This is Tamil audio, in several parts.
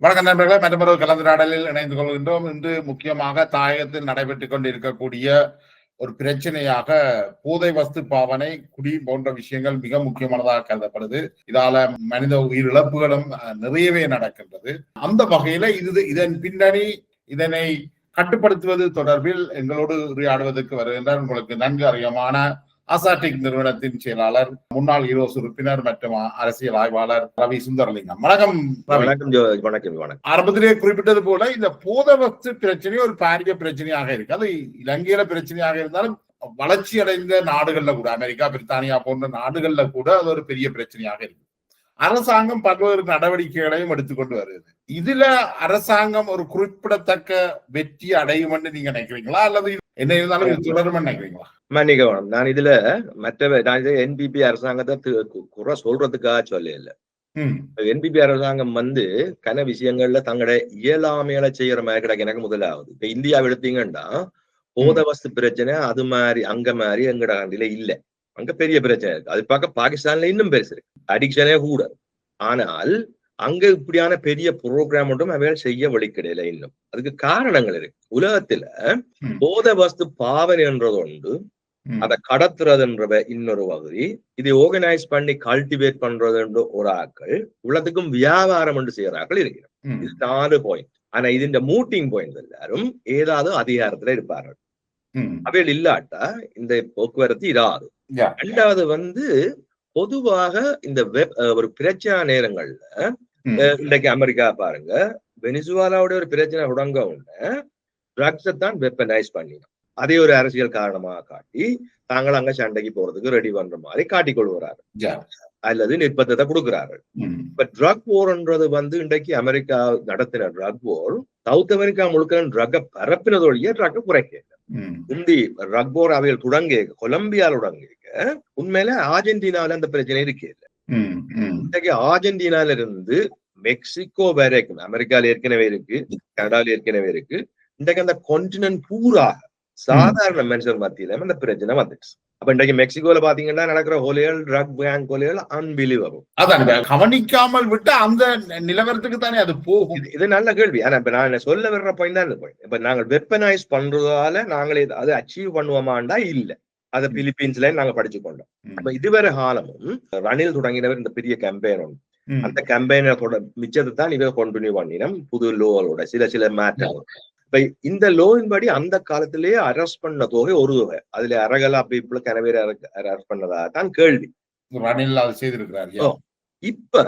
வணக்கம் நண்பர்களே, மற்றொரு கலந்துரையாடலில் இணைந்து கொள்கின்றோம். இன்று முக்கியமாக தாயகத்தில் நடைபெற்றுக் கொண்டிருக்கக்கூடிய ஒரு பிரச்சனையாக போதை வஸ்து பாவனை, குடி போன்ற விஷயங்கள் மிக முக்கியமானதாக கருதப்படுது. இதால மனித உயிரிழப்புகளும் நிறையவே நடக்கின்றது. அந்த வகையில இதன் பின்னணி, இதனை கட்டுப்படுத்துவது தொடர்பில் எங்களோடு உரையாடுவதற்கு வருகின்றார் உங்களுக்கு நன்கு அறியமான அசாட்டிக் நிறுவனத்தின் செயலாளர், முன்னாள் ஈரோஸ் உறுப்பினர் மற்றும் அரசியல் ஆய்வாளர் ரவி சுந்தரலிங்கம். வணக்கம். வணக்கம். ஆரம்பத்திலே குறிப்பிட்டது போல இந்த போதவஸ்து பிரச்சனை ஒரு பாரிய பிரச்சனையாக இருக்கு. அது இலங்கையில பிரச்சனையாக இருந்தாலும் வளர்ச்சி அடைந்த நாடுகள்ல கூட, அமெரிக்கா, பிரித்தானியா போன்ற நாடுகள்ல கூட அது ஒரு பெரிய பிரச்சனையாக இருக்கு. அரசாங்கம் பல்வேறு நடவடிக்கைகளையும் எடுத்துக்கொண்டு வருது. இதுல அரசாங்கம் ஒரு குறிப்பிடத்தக்க வெற்றி அடையும் என்று நீங்க நினைக்கிறீங்களா, அல்லது என்ன இருந்தாலும் இது தொடரும் நினைக்கிறீங்களா? மன்னிக்கவும், நான் இதுல என்பிபி அரசாங்கத்தை குறை சொல்றதுக்காக சொல்ல இல்ல. என்பிபி அரசாங்கம் கன விஷயங்கள்ல தங்களோட இயலாமையில செய்யற மாதிரி கிடைக்க எனக்கு முதலாவது. இப்ப இந்தியாவை எடுத்தீங்கன்னா போதவஸ்து பிரச்சனை அது மாதிரி அங்க மாதிரி எங்கட கண்டில இல்ல. அங்க பெரிய பிரச்சனை இருக்கு. அது பார்க்க பாகிஸ்தான்ல இன்னும் பெருசு இருக்கு, அடிக்ஷனே கூட. ஆனால் அங்க இப்படியான பெரிய புரோகிராம் ஒன்றும் அவையால் செய்ய வழிக்கிடையில. இன்னும் அதுக்கு காரணங்கள் இருக்கு. உலகத்துல போத வஸ்து பாவனை என்றது ஒன்று, அதை கடத்துறதுன்றத இன்னொரு பகுதி, இதை ஆர்கனைஸ் பண்ணி கல்டிவேட் பண்றது ஒரு ஆக்கள், உலகத்துக்கும் வியாபாரம் என்று செய்யறாக்கள் இருக்கிறார். இது 4 பாயிண்ட். ஆனா இது மூட்டிங் பாயிண்ட் எல்லாரும் ஏதாவது அதிகாரத்துல இருப்பார்கள். அவைகள் இல்லாட்டா இந்த போக்குவரத்து இராது. ரெண்டாவது பொதுவாக இந்த ஒரு பிரச்சனை நேரங்கள்ல, இன்றைக்கு அமெரிக்கா பாருங்க, வெனிசுவேலாவோட ஒரு பிரச்சனை உடங்க உடனே ட்ரக்ஸை தான் வெப்பனைஸ் பண்ணினோம். அதே ஒரு அரசியல் காரணமாக காட்டி தாங்கள் அங்க சண்டைக்கு போறதுக்கு ரெடி பண்ற மாதிரி காட்டிக் கொள்கிறார்கள், அல்லது நிர்பந்தத்தை கொடுக்கிறார்கள். இப்ப ட்ரக் போர்ன்றது இன்றைக்கு அமெரிக்கா நடத்தின ட்ரக் போர் சவுத் அமெரிக்கா முழுக்க ட்ரக்கை பரப்பினதோடைய ட்ரக்கை குறைக்க இந்தி ட்ரக் போர் அவைகள் தொடங்க கொலம்பியால தொடங்க உண்மையில அர்ஜென்டினாவில அந்த பிரச்சனை இருக்கே இல்லை. இன்றைக்கு அர்ஜென்டினால இருந்து மெக்சிகோ வரைக்கும், அமெரிக்கால ஏற்கனவே இருக்கு, கனடால ஏற்கனவே இருக்கு. இன்றைக்கு அந்த கான்டினென்ட் பூராக சாதாரண மனுஷன் மத்தியில அந்த பிரச்சனை வந்துச்சு. அப்ப இன்றைக்கு மெக்சிகோல பாத்தீங்கன்னா நடக்கிற கொலைகள், ட்ரக் கேங் கொலைகள் அன்பிலீவபிள். அதான் கவனிக்காமல் விட்டு அந்த நிலவரத்துக்கு தானே அது போகும். இது நல்ல கேள்வி. ஆனா இப்ப நான் சொல்ல வர்ற பாயிண்ட் தான் இந்த பாயிண்ட். இப்ப நாங்கள் வெப்பனைஸ் பண்றதால நாங்களே அதை அச்சீவ் பண்ணுவோமாண்டா இல்ல. அதை பிலிப்பீன்ஸ்ல நாங்க படிச்சு கொண்டோம். அப்ப இதுவரை காலமும் ரணில் தொடங்கினவர் இந்த பெரிய கேம்பெயின் ஒன்று. அந்த கேம்பெயினோட மிச்சத்தை தான் இவ கண்டினியூ பண்ணினோம், புது லோவோட சில மேட்டர். இப்ப இந்த லோவின் படி அந்த காலத்திலேயே அரெஸ்ட் பண்ண தொகை ஒரு தொகை, அதுல அரகலா பீப்புள் கனவேற அரெஸ்ட் பண்ணதா தான் கேள்வி. இப்ப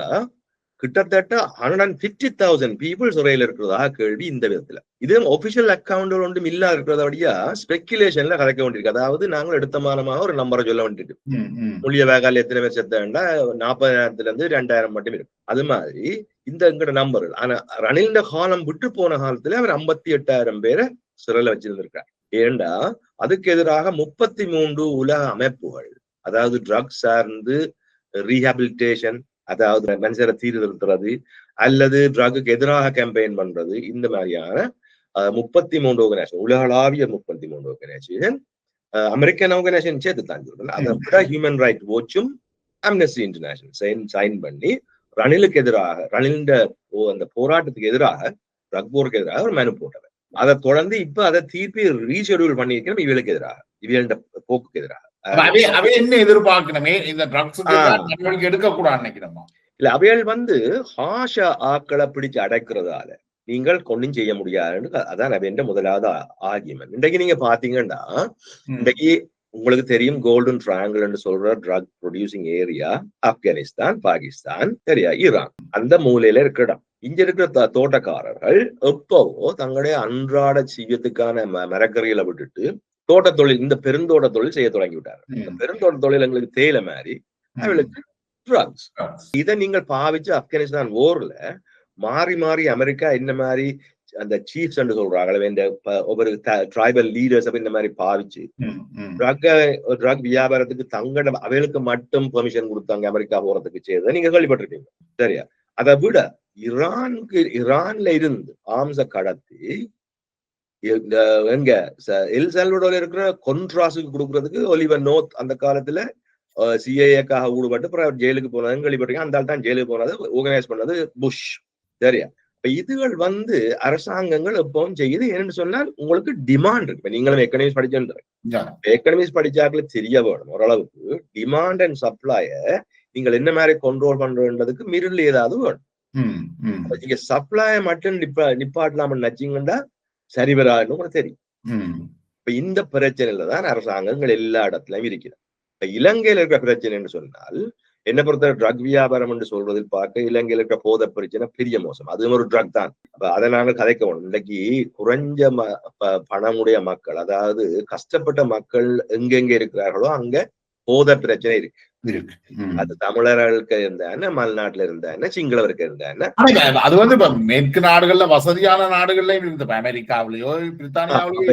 கிட்டத்தட்ட 150,000 பீப்புள் சிறையில் இருக்கிறதாக கேள்வி. இந்த விதத்துல இது ஒபிஷியல் அக்கௌண்ட் ஒன்றும் இல்லா இருக்கிறதோடய ஸ்பெகுலேஷன்ல கலைக்க வேண்டியிருக்கு. அதாவது நாங்கள் எடுத்தமானமாக ஒரு நம்பரை சொல்ல வேண்டியிருக்கு. மொழிய வேகால எத்தனை பேர் செத்தா 40,000 இருந்து 2,000 மட்டும் இருக்கு. அது மாதிரி இந்த எங்கட நம்பர்கள். ஆனா ரணில் காலம் விட்டு போன காலத்துல அவர் 58,000 பேரை சிறையில வச்சிருந்திருக்கார். ஏண்டா அதுக்கு எதிராக 33 உலக அமைப்புகள், அதாவது ட்ரக்ஸ் சார்ந்து ரீஹாபிலிட்டேஷன், அதாவது மனுஷரை தீர்த்திருக்கிறது அல்லது ட்ரக்கு எதிராக கேம்பெயின் பண்றது, இந்த மாதிரியான 33 ஆர்கனைசேஷன், உலகளாவிய 33 ஆர்கனைசேஷன், அமெரிக்கன் ஆர்கனைசேஷன் சேர்த்து தான் சொல்றேன். அதை விட ஹியூமன் ரைட் வாட்சும் அம்னஸ்டி இன்டர்நேஷனல் சைன் பண்ணி ரணிலுக்கு எதிராக, ரணிலின் அந்த போராட்டத்துக்கு எதிராக, ட்ரக் போருக்கு எதிராக ஒரு மனு போட்டவர். அதை தொடர்ந்து இப்ப அதை திருப்பி ரீஷெடியூல் பண்ணியிருக்கணும் இவளுக்கு எதிராக, இவளோட போக்குக்கு எதிராக. என்ன எதிர்பார்க்கணுமே இந்த ட்ரக்ஸ் எடுக்க கூடாது நினைக்கிறோமா? இல்ல, அவைகள் ஹாஷ ஆக்களை பிடிச்சு அடைக்கிறதால நீங்கள் கொண்டும் செய்ய முடியாதுன்னு அதான் அவன் முதலாவது ஆர்கியூமெண்ட். இன்றைக்கு நீங்க பாத்தீங்கன்னா, இன்றைக்கு உங்களுக்கு தெரியும் கோல்டன் ட்ரையாங்கிள் சொல்ற drug producing area Afghanistan, Pakistan, சரியா, ஈரான், அந்த மூலையில இருக்கிற இடம். இங்க இருக்கிற தோட்டக்காரர்கள் எப்பவோ தங்களுடைய அன்றாட செய்யறதுக்கான மரக்கறிகளை விட்டுட்டு தோட்ட தொழில், இந்த பெருந்தோட்ட தொழில் செய்ய தொடங்கி விட்டாரு. இந்த பெருந்தோட்ட தொழில் எங்களுக்கு தேயில மாதிரி, அவளுக்கு ட்ரக்ஸ். இதை நீங்கள் பாவிச்சு ஆப்கானிஸ்தான் ஓர்ல மாறி மாறி அமெரிக்கா இந்த மாதிரி அந்த சீஃப்ஸ் என்று சொல்றாங்க, இந்த ஒவ்வொரு ட்ரைபல் லீடர்ஸ் இந்த மாதிரி பாவிச்சு ட்ரக் வியாபாரத்துக்கு தங்கட அவளுக்கு மட்டும் பெர்மிஷன் கொடுத்தாங்க அமெரிக்கா போறதுக்கு செய்த நீங்க கேள்விப்பட்டிருக்கீங்க, சரியா? அதை விட ஈரான்ல இருந்து ஆம்ச கடத்தி எங்க எல் சால்வடோர்ல இருக்கிற கொன்ட்ராஸுக்கு கொடுக்கறதுக்கு ஒலிவர் நோர்த் அந்த காலத்துல சிஐஏக்காக ஊடுபட்டு ஜெயிலுக்கு போனதுன்னு கேள்விப்பட்டிருக்கேன். அந்த ஆள் தான் ஜெயிலுக்கு போனது, ஆர்கனைஸ் பண்ணது புஷ், சரியா? இப்ப இதுகள் வந்து அரசாங்கங்கள் எப்பவும் செய்யுது. ஏன்னு சொன்னால் உங்களுக்கு டிமாண்ட் இருக்கு. இப்ப நீங்களும் எக்கனாமிக்ஸ் படிச்சிருந்தீங்க. எக்கனாமிக்ஸ் படிச்சாக்களுக்கு தெரிய வேணும் ஓரளவுக்கு டிமாண்ட் அண்ட் சப்ளைய நீங்கள் என்ன மாதிரி கண்ட்ரோல் பண்றதுக்கு மிடில் ஏதாவது வேணும். நீங்க சப்ளைய மட்டும் நிப்பாட்டலாம நினைச்சீங்கன்னா சரி வராதுன்னு உங்களுக்கு தெரியும். இப்ப இந்த பிரச்சனையில தான் அரசாங்கங்கள் எல்லா இடத்துலயும் இருக்கிறது. இப்ப இலங்கையில இருக்கிற பிரச்சனைன்னு சொன்னால் என்ன பொறுத்த ட்ரக் வியாபாரம் என்று சொல்றதில் பார்க்க இலங்கையில இருக்கிற போதை பிரச்சனை பெரிய மோசம். அதுவும் ஒரு ட்ரக் தான். அப்ப அதை நாங்கள் கதைக்க வேணும். இன்னைக்கு குறைஞ்ச பணமுடைய மக்கள், அதாவது கஷ்டப்பட்ட மக்கள் எங்கெங்க இருக்கிறார்களோ அங்க போதை பிரச்சனை இருக்கு. அது தமிழர்களுக்கு இருந்தா மலைநாட்டுல இருந்தா சிங்களவருக்கு இருந்தா அது வந்து மேற்கு நாடுகள்ல வசதியான நாடுகள்லயும் இருந்து அமெரிக்காவிலயோ பிரித்தானியாவிலயோ.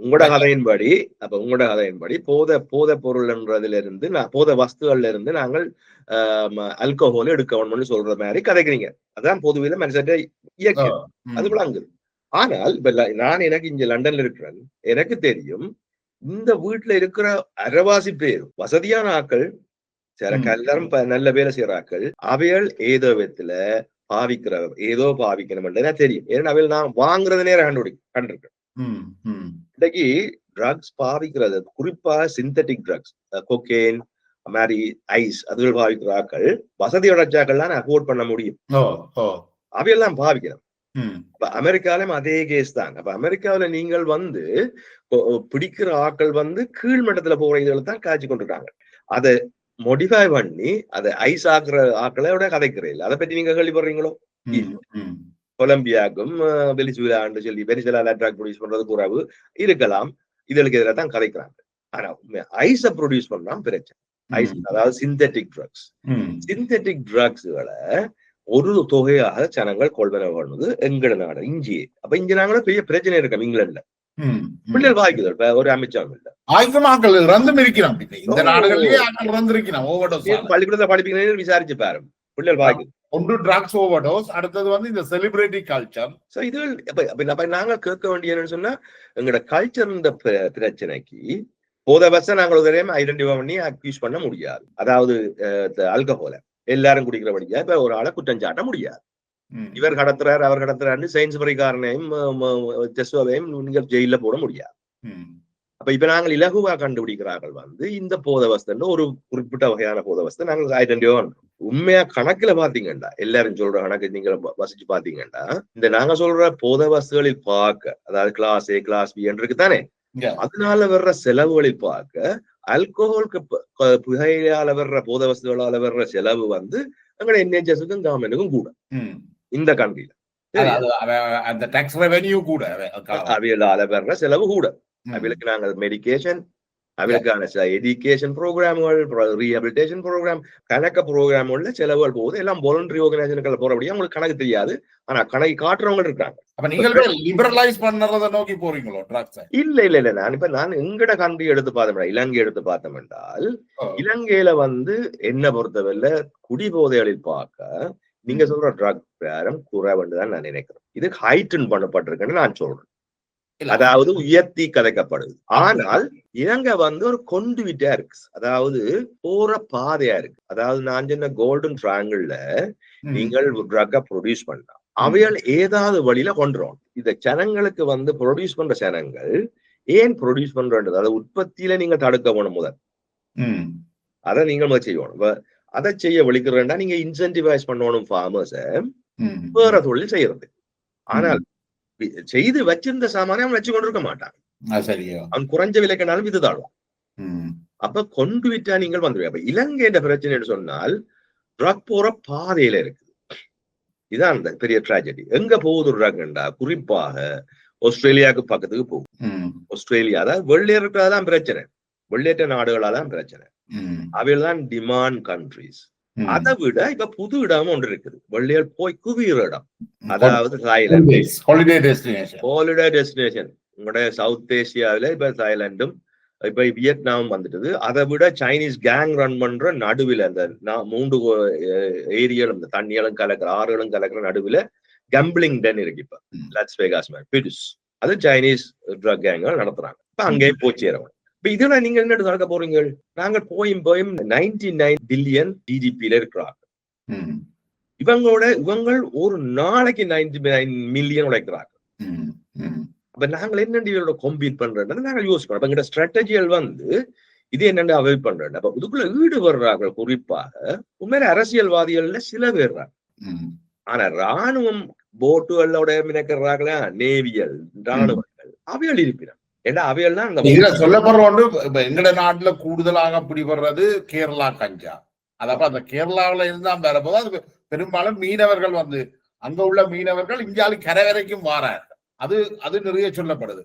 உங்களோட கதையின்படி போதை பொருள்ன்றதுல இருந்து போதை வஸ்துகள்ல இருந்து நாங்கள் அல்கோஹோல் எடுக்கணும்னு சொல்ற மாதிரி கதைக்கிறீங்க. அதான் பொதுவில மனுஷன் இயக்கம், அது விளங்குது. ஆனால் இப்ப நான் எனக்கு இங்க லண்டன்ல இருக்கிறேன், எனக்கு தெரியும் இந்த வீட்டுல இருக்கிற அரைவாசி பேர் வசதியான ஆக்கள், சில எல்லாரும் நல்ல வேலை செய்யறாக்கள், அவைகள் ஏதோ விதத்துல ஏதோ பாவிக்கணும் தெரியும். ஏன்னா அவைகள் நான் வாங்குறது நேரம் கண்டிருக்கேன். இன்னைக்கு ட்ரக்ஸ் பாவிக்கிறது, குறிப்பா சிந்தட்டிக் ட்ரக்ஸ், கொக்கேன் மாதிரி ஐஸ், அதுகள் பாவிக்கிற ஆக்கள் வசதி உடைச்சாக்கள்லாம் அஃபோர்ட் பண்ண முடியும். அவையெல்லாம் பாவிக்கணும். இப்ப அமெரிக்காலும் அதே கேஸ் தான். அப்ப அமெரிக்காவில நீங்கள் வந்து பிடிக்கிற ஆக்கள் வந்து கீழ்மட்டத்துல போற இதுல தான் காய்ச்சி கொண்டிருக்காங்க. அதை மோடிஃபை பண்ணி அதை ஐஸ் ஆக்குற ஆக்களோட கதைக்கிறே இல்லை. அதை பற்றி நீங்க கேள்விப்படுறீங்களோ? கொலம்பியாக்கும் வெனிசுலான்னு சொல்லி வெனிசுலால ட்ரக் ப்ரொடியூஸ் பண்றது குறைவு இருக்கலாம், இதற்கு எதிராக தான் கதைக்கிறாங்க. ஆனா ஐஸை ப்ரொடியூஸ் பண்ணா பிரச்சனை. ஐஸ் அதாவது சிந்தட்டிக் ட்ரக்ஸ்களை ஒரு தொகையாக ஜனங்கள் கொள்வன பண்ணுது எங்கட நாடு இஞ்சியே. அப்ப இங்க நாங்கள பெரிய பிரச்சனை இருக்கோம் இங்கிலாந்துல. பிள்ளைகள் வாய்க்குது. இப்ப ஒரு அமைச்சகம் இல்ல பள்ளிக்கூடத்துல படிப்பீங்க விசாரிச்சு பாரு, பிள்ளைகள் வாய்க்குது. ஒன்று ட்ரக்ஸ் ஓவர்டோஸ், அடுத்தது வந்து இந்த செலிபிரிட்டி கல்ச்சர். சோ இது நாங்க கேட்க வேண்டியதுன்னு சொன்னா எங்களோட கல்ச்சர் பிரச்சனைக்கு போதை வச நாங்கள் ஒரு ஐடென்டிஃபை பண்ணி அக்யூஸ் பண்ண முடியாது. அதாவது ஆல்கஹோல எல்லாரும் குடிக்கிறபடியா இப்ப ஒரு ஆளை குற்றம் சாட்ட முடியாது. இவர் கடத்துறாரு அவர் கடத்துறாருன்னு சயின்ஸ்பரிகாரனையும் ஜெஸ்வாவையும் நீங்கள் ஜெயில போட முடியாது. அப்ப இப்ப நாங்கள் இலகுவா கண்டுபிடிக்கிறார்கள் வந்து இந்த போதை வஸ்துன்னு ஒரு குறிப்பிட்ட வகையான போதை வஸ்து நாங்கள் ஐடென்டிஃபை பண்றோம். உண்மையா கணக்குல பாத்தீங்கன்னா எல்லாரும் சொல்ற கணக்கு நீங்க வசிச்சு பாத்தீங்கன்னா இந்த நாங்க சொல்ற போதை வஸ்துகளில் பார்க்க, அதாவது கிளாஸ் A கிளாஸ் B என்று தானே, அதனால வர்ற செலவுகளில் பார்க்க அல்கோஹோலுக்கு புகையால வர்ற போதை வஸ்துகளால வர்ற செலவு வந்து எங்களோட NHS-க்கும் கவர்மெண்ட்டுக்கும் கூட இந்த கண்ட்ரியில அவைகளால வர்ற செலவு கூட. அவைகளுக்கு நாங்கள் மெடிக்கேஷன், அவைகளுக்கான எஜுகேஷன் ப்ரோக்ராம்கள், ரீஹபிலிட்டேஷன் ப்ரோக்ராம், கணக்க ப்ரோக்ராம் உள்ள செலவுகள் போகுது. எல்லாம் வாலண்டரி ஆர்கனைசேஷன்கள் போறபடியா உங்களுக்கு கணக்கு தெரியாது. ஆனா கணக்கு காட்டுறவங்க இருக்காங்க. அப்ப நீங்க லிபரலைஸ் பண்றத நோக்கி போறீங்களோ ட்ரக்ஸ்? இல்ல நான் எங்கட கண்ட்ரி எடுத்து பார்த்தோம், இலங்கை எடுத்து பார்த்தோம் என்றால் இலங்கையில வந்து என்ன பொறுத்தவரை குடி போதைகளில் பார்க்க நீங்க சொல்ற ட்ரக் பிரகாரம் குறைவுன்னு நான் நினைக்கிறேன். இது ஹைட்டன் பண்ணப்பட்டிருக்குன்னு நான் சொல்றேன். அதாவது உயர்த்தி கதைக்கப்படுது. ஆனால் இலங்கை வந்து ஒரு கொண்டுவிட்டா இருக்கு, அதாவது போற பாதையா இருக்கு. அதாவது நான் சொன்ன கோல்டன் ட்ரையாங்கிள்ல நீங்கள் ட்ரக்கை ப்ரொடியூஸ் பண்ணலாம், அவைகள் ஏதாவது வழியில கொண்டுரும். இந்த ஜனங்களுக்கு வந்து ப்ரொடியூஸ் பண்ற ஜனங்கள் ஏன் ப்ரொடியூஸ் பண்றது, அதாவது உற்பத்தியில நீங்க தடுக்க வேணும். முதல் அதை நீங்கள் முதல் செய்யணும். அதை செய்ய வலிக்கிறேன்டா நீங்க இன்சென்டிவைஸ் பண்ணணும் ஃபார்மர்ஸ வேற தொழில் செய்யறது. ஆனால் செய்து வச்சிருந்த சாமானே அவன் வச்சு கொண்டிருக்க மாட்டான். அவன் குறைஞ்ச விலைக்குனாலும் இது தாழ்வான். அப்ப கொண்டு விட்டா நீங்கள் வந்துடுவீங்க. அப்ப இலங்கை பிரச்சனைன்னு சொன்னால் ட்ரக் போற பாதையில இருக்குது. இதான் அந்த பெரிய ட்ராஜடி. எங்க போகுது ட்ரக்ண்டா குறிப்பாக ஆஸ்திரேலியாவுக்கு பக்கத்துக்கு போகும். ஆஸ்திரேலியா தான் வெள்ளையர்களாதான் பிரச்சனை, வெள்ளையற்ற நாடுகளாதான் பிரச்சனை. அவைதான் டிமாண்ட் கண்ட்ரிஸ். அதை விட இப்ப புது இடம் ஒன்று இருக்குது, வெள்ளையர் போய் குவிகிற இடம், அதாவது தாய்லாந்து ஹாலிடே டெஸ்டினேஷன். உங்களுடைய சவுத் ஏசியாவில இப்ப தாய்லாண்டும் இப்ப வியட்நாமும் வந்துட்டது. அதை விட சைனீஸ் கேங் ரன் பண்ற நடுவில் அந்த 3 ஏரியாலும் இந்த தண்ணியாலும் கலக்கிற ஆறுகளும் கலக்கிற நடுவில் கம்பிளிங் டன் இருக்கு. இப்ப லாஸ் வேகாஸ் பிடிஸ் அது சைனீஸ் ட்ரக் கேங்கள் நடத்துறாங்க. இப்ப அங்கே போய் சேரவங்க. இப்ப இதுல நீங்க என்ன நடக்க போறீங்க? நாங்கள் போயும் 99 பில்லியன் GDP இருக்கிறாங்க. இவங்கள் ஒரு நாளைக்கு 99 மில்லியன் உழைக்கிறாங்க. அப்ப நாங்கள் என்னென்ன இவரோட கம்பீட் பண்றோம் நாங்கள் யோசிக்கிறோம். அப்ப எங்க ஸ்ட்ராட்டஜிகள் இது என்னென்ன அவாய்ட் பண்றோம். அப்ப இதுக்குள்ள ஈடுபடுறாங்க. குறிப்பாக உண்மையில அரசியல்வாதிகள்ல சில பேர். ஆனா ராணுவம் போட்டுகளோட மினக்கிறாங்களா நேவியல் ராணுவங்கள் அவைகள் இருப்பினம். ஏன்னா அவைகள் தான் சொல்லப்படுற ஒன்று. இப்ப எங்கட நாட்டுல கூடுதலாக பிடிபடுறது கேரளா கஞ்சா. அதப்ப அந்த கேரளாவில இருந்தா வரும்போது அது பெரும்பாலும் மீனவர்கள் அங்க உள்ள மீனவர்கள் இந்தியாவில் கரை வரைக்கும் வாரார்கள். அது நிறைய சொல்லப்படுது.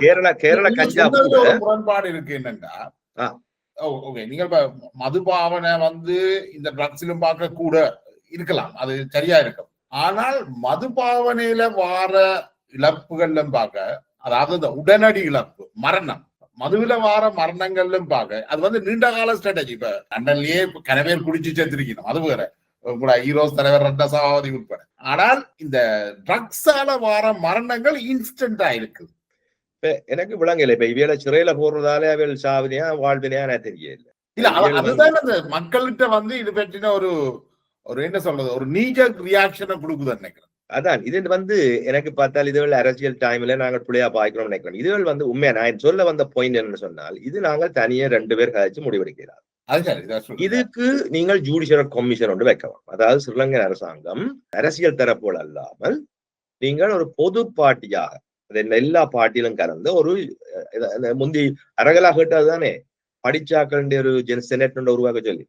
கேரளா கஞ்சா ஒரு முரண்பாடு இருக்கு. என்னன்னா நீங்க மதுபாவனை இந்த ட்ரக்ஸிலும் பார்க்க கூட இருக்கலாம், அது சரியா இருக்கும். ஆனால் மதுபாவனையில வார இழப்புகள்லும் பார்க்க, அதாவது உடனடி இழப்பு மரணம், மதுவில வார மரணங்கள்லும் பார்க்க அது நீண்ட கால ஸ்ட்ராட்டஜி. இப்ப லண்டன்லயே கனவேர் குடிச்சு சேர்த்திருக்கணும், அது வேற கூட ஹீரோஸ் தலைவர் ரண்டசாவதி உட்பட. ஆனால் இந்த ட்ரக்ஸால வார மரணங்கள் இன்ஸ்டன்டா இருக்குது. எனக்கு விளங்கல. இப்ப இவையில சிறையில போடுறதால அவைகள் சாவினியா வாழ்வினையா எனக்கு தெரியல. இல்ல அதுதான் அந்த மக்கள்கிட்ட இது பற்றின ஒரு என்ன சொல்றது, ஒரு நீஜக் ரியாக்ஷனை கொடுக்குதுன்னு நினைக்கிறேன். அதான் இது எனக்கு பார்த்தால் இதுகள் அரசியல் டைம்ல நாங்கள் பிள்ளையா பாய்க்கிறோம் நினைக்கிறோம். இதுகள் உண்மையா நான் சொல்ல வந்த பாயிண்ட் என்னன்னு சொன்னால், இது நாங்கள் தனியே 2 பேர் கழிச்சு முடிவெடுக்கிறார். இதுக்கு நீங்கள் ஜுடிஷியல் கமிஷன் ஒன்று வைக்கலாம். அதாவது ஸ்ரீலங்கன் அரசாங்கம் அரசியல் தரப்போல் அல்லாமல் நீங்கள் ஒரு பொது பார்ட்டியாக எல்லா பார்ட்டியிலும் கலந்து ஒரு முந்தி அரகலா கேட்டதுதானே படிச்சாக்கள் ஒரு செனட் உருவாக்க சொல்லி,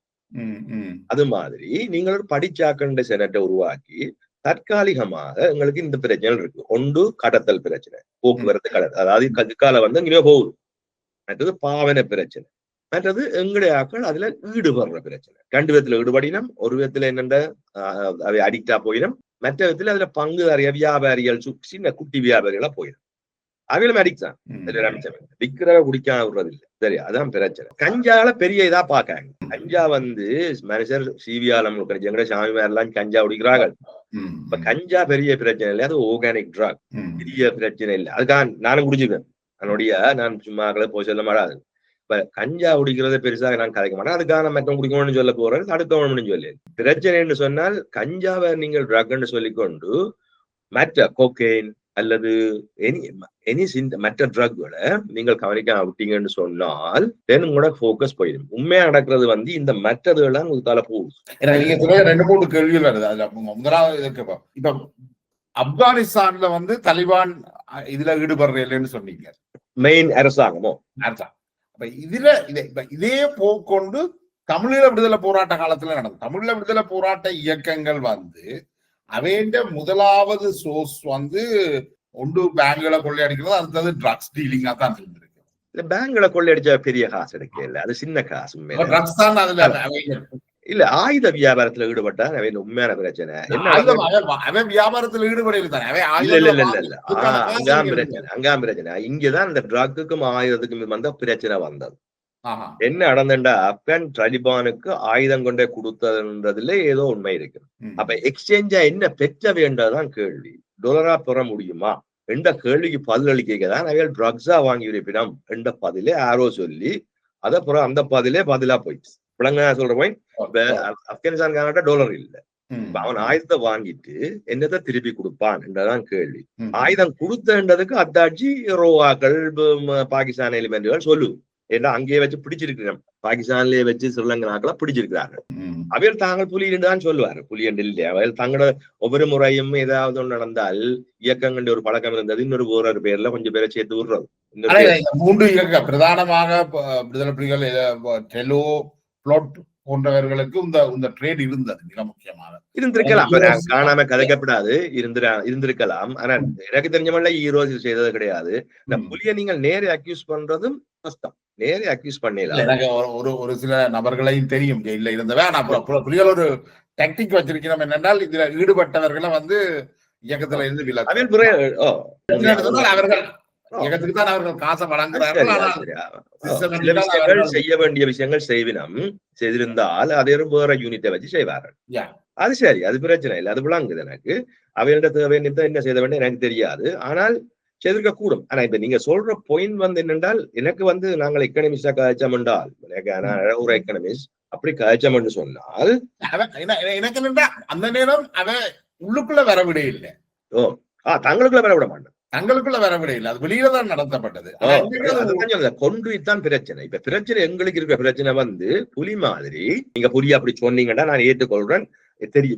அது மாதிரி நீங்கள் ஒரு படிச்சாக்கள் செனட்டை உருவாக்கி தற்காலிகமாக எங்களுக்கு இந்த பிரச்சனை இருக்கு. ஒன்று கடத்தல் பிரச்சனை, போக்குவரத்து கடத்தல், அதாவது கால இங்கே போகுது. மற்றது பாவனை பிரச்சனை, மற்றது எங்களுடைய ஆக்கள் அதுல ஈடுபடுற பிரச்சனை. 2 விதத்துல ஈடுபடினம். ஒரு விதத்துல என்னென்ன அவை அடிக்டா போயிடும், மற்ற விதத்துல அதுல பங்குதாரிய வியாபாரிகள் சின்ன குட்டி வியாபாரிகளா போயிடும். அவையிலும் அடிக்ட் தான். விற்கிறவ குடிக்காம விடுறது இல்லை. சரி, அதான் பிரச்சனை. கஞ்சால பெரிய இதா பாக்காங்க. கஞ்சா மனுஷர் சிவியாலம் சாமி எல்லாம் கஞ்சா குடிக்கிறார்கள். இப்ப கஞ்சா பெரிய பிரச்சனை இல்லை, அது ஆர்கானிக் ட்ரக், பெரிய பிரச்சனை இல்லை. அதுக்காக நானும் குடிச்சுக்கேன். நான் சும்மா போய் சொல்ல மாட்டாது. இப்ப கஞ்சா குடிக்கிறத பெருசாக நான் கதைக்க மாட்டேன். அதுக்காக மற்ற குடிக்கணும்னு சொல்ல போறேன், தடுக்கணும்னு சொல்லி. பிரச்சனைன்னு சொன்னால் கஞ்சாவை நீங்கள் ட்ரக்ன்னு சொல்லிக்கொண்டு மற்ற கொக்கைன் அல்லது மற்ற ட்ரக்களை நீங்கள் கவனிக்க விட்டீங்கன்னு சொன்னால் உங்களோட போக்கஸ் போயிடும். உண்மையா நடக்கிறது இந்த மற்றதுலாம் உங்களுக்கு தலை போகுது. நீங்க 2-3 கேள்விகள் வருது. அதுல முதலாவது இப்ப ஆப்கானிஸ்தான்ல தலிபான் இதுல ஈடுபடுற இல்லைன்னு சொன்னீங்க, மெயின் அரசாங்கமோ அரசாங்கம். அப்ப இதே போக்கொண்டு தமிழீழ விடுதலை போராட்ட காலத்துல நடந்தது. தமிழீழ விடுதலை போராட்ட இயக்கங்கள் அவைண்ட முதலாவது சோர்ஸ் ஒன்று பேங்குகளை கொள்ளையடிக்கிறது, அடுத்தது ட்ரக்ஸ் டீலிங்கா தான் இருந்திருக்கு. பேங்குகளை கொள்ளையடிச்ச பெரிய காசு எடுக்க இல்ல, அது சின்ன காசு. ட்ரக்ஸ் தான் அதுல இல்ல, ஆயுத வியாபாரத்துல ஈடுபட்டா அவன் உண்மையான பிரச்சனை. அவன் வியாபாரத்துல ஈடுபட அங்காம் பிரச்சனை. இங்கதான் இந்த ட்ரக்குக்கும் ஆயுதத்துக்கும் பிரச்சனை வந்தது. என்ன நடந்துட்டா, ஆப்கான் தாலிபானுக்கு ஆயுதம் கொண்டே கொடுத்ததுன்றதுல ஏதோ உண்மை இருக்கு. அப்ப எக்ஸ்சேஞ்சா என்ன பெற்ற வேண்டதான் கேள்வி. டாலரா பெற முடியுமா என்ற கேள்விக்கு பதில் அளிக்கதான் அவைகள் ட்ரக்ஸா வாங்கி இருப்பினம் என்ற பதிலே ஆரோ சொல்லி அதப்புறம் அந்த பதிலா போயிடுச்சு. விளங்க சொல்ற போய் ஆப்கானிஸ்தான் டாலர் இல்ல, அவன் ஆயுதத்தை வாங்கிட்டு என்னத்தை திருப்பி கொடுப்பான் என்றதான் கேள்வி. ஆயுதம் கொடுத்ததுக்கு அத்தாட்சி ரோவாக்கள் பாகிஸ்தான் எலிமெண்ட்கள் சொல்லுது. ஏன்னா அங்கேயே வச்சு பிடிச்சிருக்கிறோம், பாகிஸ்தான்லயே வச்சு ஸ்ரீலங்கனாக்களா பிடிச்சிருக்கிறார்கள். அவையில் தாங்கள் புலி தான் சொல்லுவாரு, புலி என்று இல்லை. அவையில் தங்களோட ஒவ்வொரு முறையும் ஏதாவது ஒன்று நடந்தால் இயக்கங்கள் ஒரு பழக்கம் இருந்தது, இன்னொரு பேர்ல கொஞ்சம் பேரை சேர்த்து விடுறது. 3 இயக்கம் பிரதானமாக விடுதலை புலிகள் டெலோ பிளாட் போன்றவர்களுக்கு இந்த ட்ரேட் இருந்தது, மிக முக்கியமாக இருந்திருக்கலாம். காணாம கதைக்கப்படாது இருந்திருக்கலாம். ஆனா எனக்கு தெரிஞ்ச மாதிரி ஈரோஸ் செய்தது கிடையாது. இந்த புலியை நீங்கள் நேரே அக்யூஸ் பண்றதும் கஷ்டம். நேரே அக்யூஸ் பண்ணல. எனக்கு ஒரு சில நபர்களையும் தெரியும் ஜெயில இருந்தவன். புலிகள் ஒரு டாக்டிக் வச்சிருக்கிறோம் என்னென்றால் இதுல ஈடுபட்டவர்களை இயக்கத்துல இருந்து அவர்கள் இயக்கத்துக்கு தான் அவர்கள் காசை வழங்குறார்கள். செய்ய வேண்டிய விஷயங்கள் செய்திருந்தால் அதே வேற யூனிட்டை வச்சு செய்வார்கள். அது சரி, அது பிரச்சனை இல்லை, அது விளங்குது எனக்கு. அவையோட தேவை என்ன செய்த வேண்டிய எனக்கு தெரியாது, ஆனால் செய்திருக்க கூடும். ஆனா இப்ப நீங்க சொல்ற பாயிண்ட் என்னென்றால், எனக்கு நாங்கள் எக்கனமிஸ்டா கழிச்சோம் என்றால், ஒரு எக்கனமிஸ்ட் அப்படி காய்ச்சம்னு சொன்னால் எனக்கு என்னடா அந்த நேரம் அவ உள்ளுக்குள்ள வரவிட இல்லை. தங்களுக்குள்ள வர விட மாட்டேன். தங்களுக்குள்ள வரவிட இல்லை. அது வெளியில தான் நடத்தப்பட்டது. கொண்டுதான் பிரச்சனை. இப்ப பிரச்சனை எங்களுக்கு இருக்கிற பிரச்சனை வந்து புலி மாதிரி நீங்க புலி அப்படி சொன்னீங்கன்னா நான் ஏற்றுக்கொள்றேன்.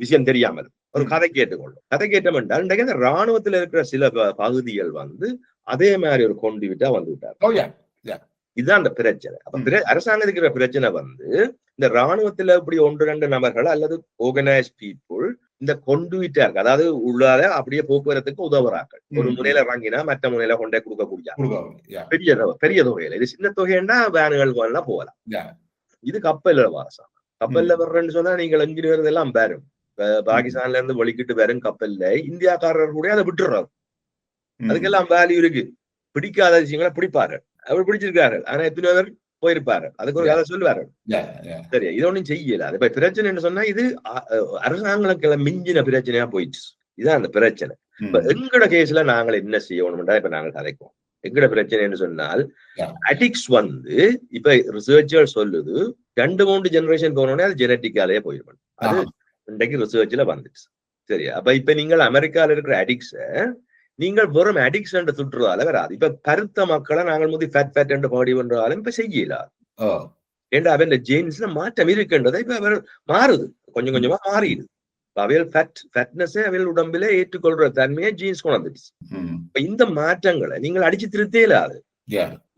விஷயம் தெரியாமல் ஒரு கதை கேட்டுக்கொள்ளும். கதை கேட்டோம் என்றால் ராணுவத்தில் இருக்கிற சில பகுதிகள் வந்து அதே மாதிரி ஒரு கொண்டு விட்டா வந்து விட்டார். இதுதான் அந்த பிரச்சனை. அப்ப அரசாங்கத்துக்கு இருக்கிற பிரச்சனை வந்து இந்த ராணுவத்துல இப்படி 1-2 நபர்கள் அல்லது ஆர்கனைஸ்ட் பீப்புள் இந்த கொண்டுவிட்டார், அதாவது உள்ளால அப்படியே போக்குவரத்துக்கு உதவுறார்கள். ஒரு முனையில இறங்கினா மற்ற முனையில கொண்டே கொடுக்கக்கூடிய பெரிய தொகையில. இது சின்ன தொகைன்னா வேனுகள் எல்லாம் போகலாம். இது கப்பல்ல வாரசாங்க. கப்பல்ல வர்றேன்னு சொன்னா நீங்கள் என்ஜினியர் எல்லாம் வரும். பாகிஸ்தான்ல இருந்து வலிக்கிட்டு வரும் கப்பல்ல இந்தியாக்காரர் கூட அதை விட்டுறாரு. அதுக்கெல்லாம் வேல்யூ இருக்கு. பிடிக்காத விஷயங்களை பிடிப்பாரு. அவர் பிடிச்சிருக்காரு. ஆனா எத்தனை பேர் போயிருப்பாரு. அதுக்கு ஒரு கதை சொல்லுவாரு. சரி, இது ஒன்னும் செய்யல. அது இப்ப பிரச்சனைன்னு சொன்னா இது அரசாங்கங்களுக்கு மிஞ்சின பிரச்சனையா போயிடுச்சு. இதுதான் அந்த பிரச்சனை. இப்ப எங்கட கேஸ்ல நாங்கள் என்ன செய்யணும்டா இப்ப நாங்கள் கதைக்குவோம். எங்கட பிரச்சனைன்னு சொன்னால் அடிக்ஸ் வந்து இப்ப ரிசர்ச்சர் சொல்லுது 2-3 ஜெனரேஷன் போனோடனே அது ஜெனட்டிக்காலேயே போயிருக்கும். அது இன்றைக்கு ரிசர்ச்ல வந்துச்சு. சரியா? அப்ப இப்ப நீங்கள் அமெரிக்கால இருக்கிற அடிக்ஸ நீங்கள் வெறும் அடிக்ஸ் என்று சுற்றுறதால வராது. இப்ப கருத்த மக்களை நாங்கள் முந்தி ஃபேட் என்று பாடி பண்றாலும் இப்ப செய்யல. ஏன்னா அவன் ஜீன்ஸ்ல மாற்றம் இருக்கின்றதை இப்ப அவர் மாறுது, கொஞ்சம் கொஞ்சமா மாறிடுது. அவையல் ஃபேட்னஸே அவையல் உடம்பில ஏற்றுக்கொள்ற தன்மையை ஜீன்ஸ் கொண்டுச்சு. இப்ப இந்த மாற்றங்களை நீங்கள் அடிச்சு திருத்தே இல்லாது.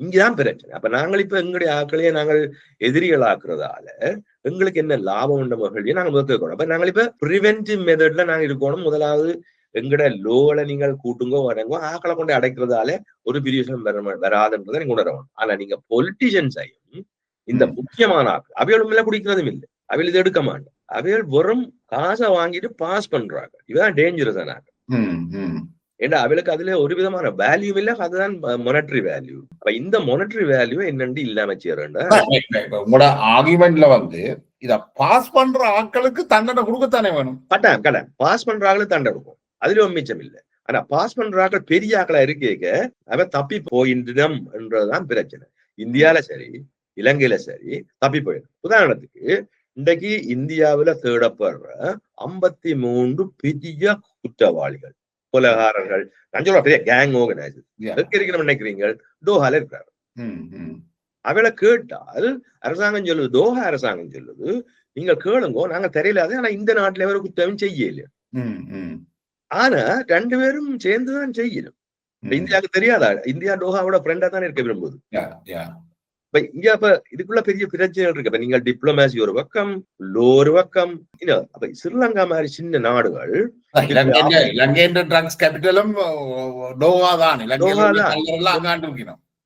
இங்கதான் பிரச்சனை. அப்ப நாங்கள் இப்ப எங்களுடைய ஆக்களையே நாங்கள் எதிரிகள் ஆக்குறதால எங்களுக்கு என்ன லாபம் உண்ட மகிழ்ச்சியை நாங்கள் முயற்சிக்கணும். அப்ப நாங்கள் இப்ப ப்ரிவென்டிவ் மெத்தட்ல நாங்கள் இருக்கணும். முதலாவது எங்கட லோல நீங்கள் கூட்டுங்கோ வடங்கோ ஆக்களை கொண்டு அடைக்கிறதால ஒரு பெரிய வராதுன்றதை நீங்க உணரணும். ஆனா நீங்க பொலிட்டிஷியன்ஸையும் இந்த முக்கியமான ஆக்கள் அவையோட மேல குடிக்கிறதும் இல்லை. அவையில் இது எடுக்க மாட்டோம். அவைகள் வெறும் காசை வாங்கிட்டு பாஸ் பண்றாங்க. இதுதான் டேஞ்சரஸ் ஆனாங்க. ஏன்னா அவளுக்கு அதுல ஒரு விதமான வேல்யூ இல்ல. அதுதான் மொனட்டரி வேல்யூ. அப்ப இந்த மொனட்டரி வேல்யூ என்னன்னு இல்லாம செய்யறேன்டா. உங்களோட ஆர்குமெண்ட்ல வந்து இத பாஸ் பண்ற ஆட்களுக்கு தண்டனை கொடுக்கத்தானே வேணும். கட்டாயம் பாஸ் பண்ற ஆளுக்கு தண்டனை கொடுக்கும். அதுல மிச்சம் இல்லை. ஆனா பாஸ் பண்றாக்கள் பெரிய ஆக்களா இருக்கேக்க அவன் தப்பி போயின்றோம் என்றதுதான் பிரச்சனை. இந்தியால சரி இலங்கையில சரி தப்பி போயிடும். உதாரணத்துக்கு இன்றைக்கு இந்தியாவில தேடப்படுற 53 பெரிய குற்றவாளிகள், கொலைகாரர்கள், பெரிய கேங் ஆர்கனைசர் நினைக்கிறீங்க டோஹால இருக்கிறாரு. அவளை கேட்டால் அரசாங்கம் சொல்லுது, தோஹா அரசாங்கம் சொல்லுது நீங்க கேளுங்கோ நாங்க தெரியலாது. ஆனா இந்த நாட்டுல ஒரு குற்றம் செய்யல. ஆனா 2 பேரும் சேர்ந்துதான் செய்யணும். இந்தியாவுக்கு தெரியாதா? இந்தியா டோஹாவோட ஃப்ரெண்டா தான் இருக்க விரும்புது. இப்ப இங்க அப்ப இதுக்குள்ள பெரிய பிரச்சனைகள் இருக்கு. இப்ப நீங்க டிப்ளமேசி ஒரு பக்கம், லோ ஒரு பக்கம். அப்ப ஸ்ரீலங்கா மாதிரி சின்ன நாடுகள்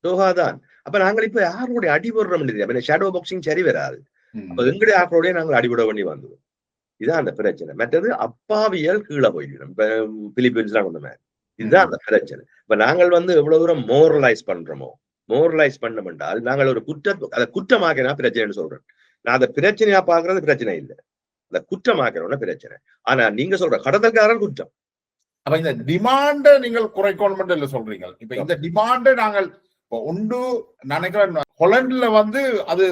டோஹாதான். அப்ப நாங்கள் இப்ப யாரோட அடிபடுறோம்? அப்ப ஷேடோ பாக்ஸிங் சரி வராது. அப்ப எங்களுடைய ஆக்களோடய நாங்கள் அடிபட வேண்டி வந்தோம். இதுதான் அந்த பிரச்சனை. மற்றது அப்பாவியல் கீழே போயிடும். இப்ப பிலிப்பீன்ஸ்லாம் கொண்ட மாதிரி இதுதான் அந்த பிரச்சனை. இப்ப நாங்கள் வந்து எவ்வளவு தூரம் மோரலைஸ் பண்றோமோ, மோரலைஸ் பண்ணோம் என்றால் நாங்கள் ஒரு அதை குற்றமாக்கினா பிரச்சனைன்னு சொல்றேன். நான் அதை பிரச்சனையா பாக்குறது பிரச்சனை இல்லை, அதை குற்றமாக்கிறோம்னா பிரச்சனை. ஆனா நீங்க சொல்ற கடத்தல்காரன் குற்றம். அப்ப இந்த டிமாண்டை நீங்கள் குறைக்கணும் இல்ல சொல்றீங்க. இப்ப இந்த டிமாண்டை நாங்கள் ஒன்று நினைக்கிறேன் ஹொலண்ட்ல வந்து அது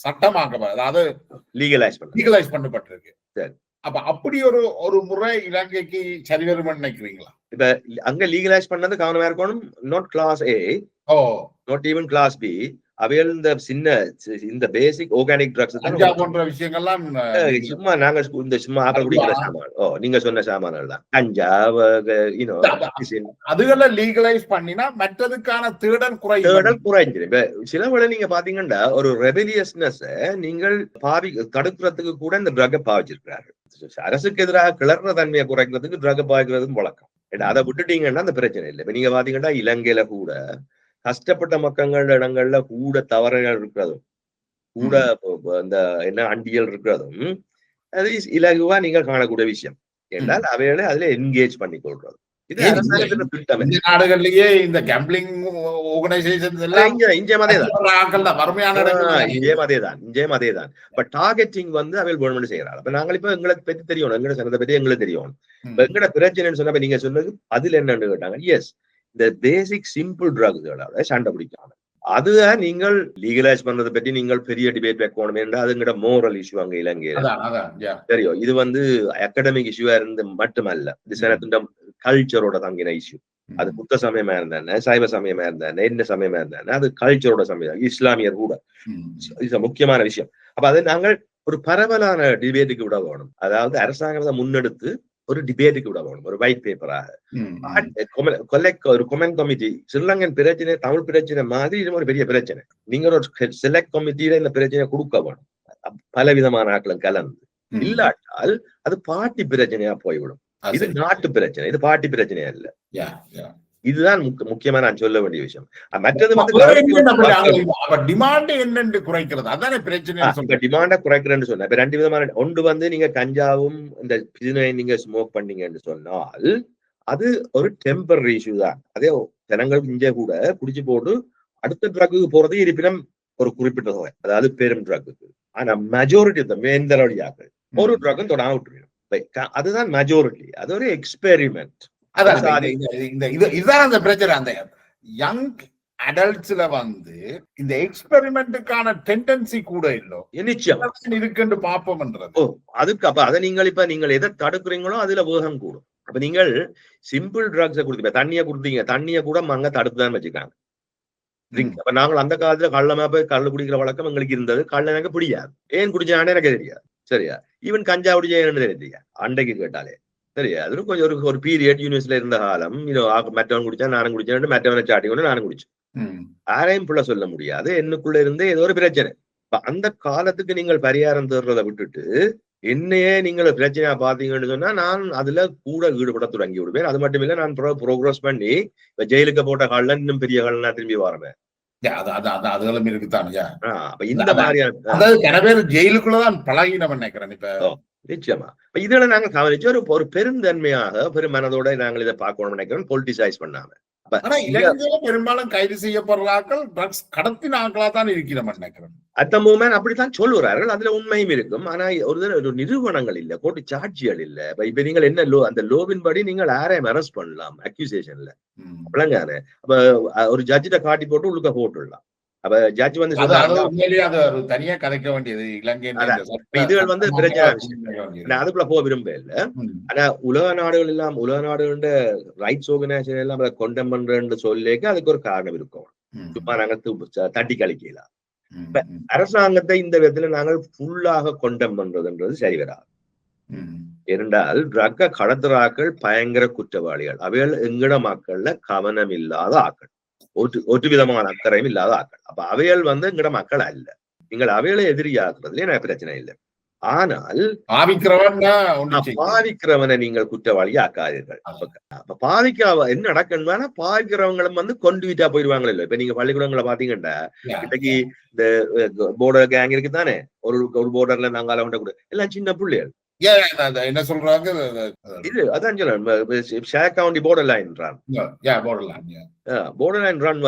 சட்டமாக்கப்படும், அதாவது லீகலைஸ் பண்ணப்பட்டிருக்கு. அப்ப அப்படி ஒரு முறை இலங்கைக்கு சரி வரும் நினைக்கிறீங்களா? இப்ப அங்க லீகலைஸ் பண்ணது கவனமா இருக்கணும். Not class A, not even class B. அவையில் இந்த பேசிக் ஆர்கானிக் ட்ரக்ஸ் போன்ற விஷயங்கள்லாம் சும்மா நாங்க இந்த சும்மா ஆக்கள் குடிக்கிற சாமான், நீங்க சொன்ன சாமான்கள் தான். கஞ்சா அதுகளை லீகலைஸ் பண்ணினா மற்றதுக்கான தேடல் குறைஞ்சிடும். இப்ப சில வேளை நீங்க பாத்தீங்கன்னா ஒரு ரெபெலியஸ்னஸ் நீங்கள் தடுக்கிறதுக்கு கூட இந்த ட்ரக்கை பாவிச்சிருக்கிறாரு. அரசுக்கு எதிராக கிளற தன்மையை குறைக்கிறதுக்கு ட்ரக்கை பாவிக்கிறதும் வழக்கம். அதை விட்டுட்டீங்கன்னா அந்த பிரச்சனை இல்லை. இப்ப நீங்க பாத்தீங்கன்னா இலங்கையில கூட கஷ்டப்பட்ட மக்கள் இடங்கள்ல கூட தவறுகள் இருக்கிறதும் கூட அந்த என்ன அண்டியல் இருக்கிறதும் அது இலகுவா நீங்கள் காணக்கூடிய விஷயம். என்றால் அவைகளை அதுல என்கேஜ் பண்ணி கொள்றது. இது அரசாங்கத்தின் திட்டம். இந்த நாடுகள்லயே இந்த கேம்பிளிங் ஆர்கனைசேஷன்ஸ் எல்லாம் இங்கேயும் அதேதான். இப்ப டார்கெட்டிங் வந்து அவையில் கவர்மெண்ட் செய்யறாங்க. அப்ப நாங்கள் இப்ப எங்களுக்கு பத்தி தெரியும், எங்களோட சனத்தை பத்தி எங்களுக்கு தெரியும். இப்ப எங்கட பிரச்சனைன்னு சொன்னா நீங்க சொன்னது அதுல என்னன்னு கேட்டாங்க. எஸ், இந்த பேசிக் சிம்பிள் ட்ரக்ஸ்களோட சண்டை பிடிக்காம அதுதான் நீங்கள் லீகலைஸ் பண்றதை பற்றி நீங்கள் பெரிய டிபேட் வைக்கணும் என்றால் அதுங்கிட்ட மோரல் இஷ்யூ அங்க இலங்கையில தெரியும். இது அகாடமிக் இஷ்யூவா இருந்து மட்டுமல்ல, இது சனத்தின் கல்ச்சரோட தங்கின இஷ்யூ. அது புத்த சமயமா இருந்தானே, சைவ சமயமா இருந்தானே, என்ன சமயமா இருந்தானே, அது கல்ச்சரோட சமயம், இஸ்லாமியர் கூட இது முக்கியமான விஷயம். அப்ப அதை நாங்கள் ஒரு பரவலான டிபேட்டுக்கு விட வேணும். அதாவது அரசாங்கத்தை முன்னெடுத்து ஒரு டிபேட்டுக்கு விட வேணும், ஒரு ஒயிட் பேப்பராக. ஒரு கொமெண்ட் கமிட்டி, ஸ்ரீலங்கன் பிரச்சனை தமிழ் பிரச்சனை மாதிரி இது ஒரு பெரிய பிரச்சனை. நீங்க ஒரு செலக்ட் கமிட்டியில இந்த பிரச்சனை கொடுக்க வேணும், பல விதமான ஆட்களும் கலந்து. இல்லாட்டால் அது பார்ட்டி பிரச்சனையா போய்விடும். இது நாட்டு பிரச்சனை, இது பார்ட்டி பிரச்சனையா இல்ல. இதுதான் முக்கியமா நான் சொல்ல வேண்டிய விஷயம். மற்றது டிமாண்ட் என்னன்னு குறைக்கிறது, அதானே பிரச்சனை. டிமாண்ட குறைக்கிறேன்னு சொன்ன இப்ப ரெண்டு விதமான. ஒன்று நீங்க கஞ்சாவும் இந்த நீங்க ஸ்மோக் பண்ணீங்கன்னு சொன்னால் அது ஒரு டெம்பரரி இஷ்யூ தான். அதே ஜனங்கள் இங்கே கூட குடிச்சு போட்டு அடுத்த ட்ரக்கு போறது இருப்பினும் ஒரு குறிப்பிட்ட தொகை, அதாவது பெரும் ட்ரக்கு. ஆனா மெஜாரிட்டி மேந்தரடியாக ஒரு ட்ரக்கும் தொடாம விட்டுருக்கணும். அதுதான் மெஜாரிட்டி. அது ஒரு எக்ஸ்பெரிமெண்ட். இதுதான் அந்த பிரச்சனை. அந்த யங் அடல்ட்ஸ்ல இந்த எக்ஸ்பெரிமெண்ட்டுக்கான டெண்டன்சி கூட இல்ல நிச்சயம் இருக்குன்னு பாப்போம்ன்றது. அதுக்கு அப்ப அதை நீங்கள் எதை தடுக்கிறீங்களோ அதுல வேகம் கூடும். அப்ப நீங்கள் சிம்பிள் ட்ரக்ஸை கொடுத்தீங்க, தண்ணியை கொடுத்தீங்க, தண்ணியை கூட அங்க தடுத்துதான் வச்சுக்காங்க. அப்ப நாங்கள் அந்த காலத்துல கள்ளமா போய் கள்ளு குடிக்கிற வழக்கம் எங்களுக்கு இருந்தது. கள்ள எனக்கு பிடிக்காது, ஏன் குடிச்சானே எனக்கு தெரியாது. சரியா? ஈவன் கஞ்சா குடிச்சேன்னு தெரியாது அண்டைக்கு கேட்டாலே. சரியா? அது கொஞ்சம் ஒரு பீரியட் யூனிவர்சிட்டியில இருந்த காலம். மற்றவன் குடிச்சா நானும் குடிச்சேன், மற்றவனை சாட்டி கொண்டு நானும் குடிச்சேன். யாரையும் புள்ள சொல்ல முடியாது, என்னுக்குள்ள இருந்தே ஏதோ ஒரு பிரச்சனை. அந்த காலத்துக்கு நீங்கள் பரிகாரம் தேடுறதை விட்டுட்டு என்னையே நீங்கள் பிரச்சனையா பாத்தீங்கன்னு சொன்னா நான் அதுல கூட ஈடுபட தொடங்கி விடுவேன். அது மட்டும் இல்ல, நான் ப்ரோக்ரஸ் பண்ணி இப்ப ஜெயிலுக்கு போட்ட கால இன்னும் பெரிய காலம் நான் திரும்பி வரவேன். இந்த மாதிரியான ஜெயிலுக்குள்ளதான் பழகினவன் நினைக்கிறேன் இப்ப. நிச்சயமா இதுல நாங்க கவனிச்சு ஒரு பெருந்தன்மையாக பெருமனதோட நாங்கள் இதை பார்க்கணும்னு நினைக்கிறோம், பொலிட்டிசைஸ் பண்ணாம. பெரும்பாலும் கைது செய்யப்படுறார்கள் ட்ரக்ஸ் கடத்தின ஆட்களா தான் இருக்கிறோம் நினைக்கிறேன். அட் த மூமெண்ட் அப்படித்தான் சொல்லுறார்கள், அதுல உண்மையும் இருக்கும். ஆனா ஒரு நிறுவனங்கள் இல்ல, கோர்ட்டு சாட்சிகள் இல்ல. இப்ப நீங்கள் என்ன அந்த லோவின் படி நீங்கள் யாரையும் அரெஸ்ட் பண்ணலாம் அக்யூசேஷன்ல, அப்படிங்கானே. அப்ப ஒரு ஜட்ஜிட்ட காட்டி போட்டு உள்ளுக்க போட்டுடலாம். அப்ப ஜட்ஜ் தனியா கதைக்க வேண்டியது இலங்கை. இதுகள் பிரச்சனை, அதுக்குள்ள போக விரும்ப இல்ல. ஆனா உலக நாடுகளோட ரைட்ஸ் ஆர்கனைசேஷன் எல்லாம் கொண்டம் பண்றேன்னு சொல்லிக்க அதுக்கு ஒரு காரணம் இருக்கும். சும்மா நாங்க தட்டி கழிக்கலாம். அரசாங்கத்தை இந்த விதத்துல நாங்கள் ஃபுல்லாக கொண்டம் பண்றதுன்றது சரி வராது. ஏனென்றால் ட்ரக்க கடத்துறாக்கள் பயங்கர குற்றவாளிகள். அவைகள் எங்கட மக்கள்ல கவனம் இல்லாத ஆக்கள், ஒரு விதமான அக்கறையும் இல்லாத ஆக்கள். அப்ப அவைகள் எங்கட மக்கள் அல்ல. நீங்கள் அவைகளை எதிரியாக்குறதுல எனக்கு பிரச்சனை இல்லை. ஆனால் பாவிக்கிறவனை நீங்கள் குற்றவாளி ஆக்காதீர்கள். அப்ப பாவிக்க என்ன நடக்குன்னா பாவிக்கிறவங்களும் கொண்டுவிட்டா போயிடுவாங்களே இல்லை. இப்ப நீங்க பள்ளிக்கூடங்களை பாத்தீங்கன்னா இன்னைக்கு இந்த போர்டர் கேங் இருக்கு தானே, ஒரு போர்டர்ல நாங்க கூட எல்லாம் சின்ன பிள்ளைகள். என்ன சொல்றாங்க, இது அதான் ஷேர் கவுண்டி border line run, border line run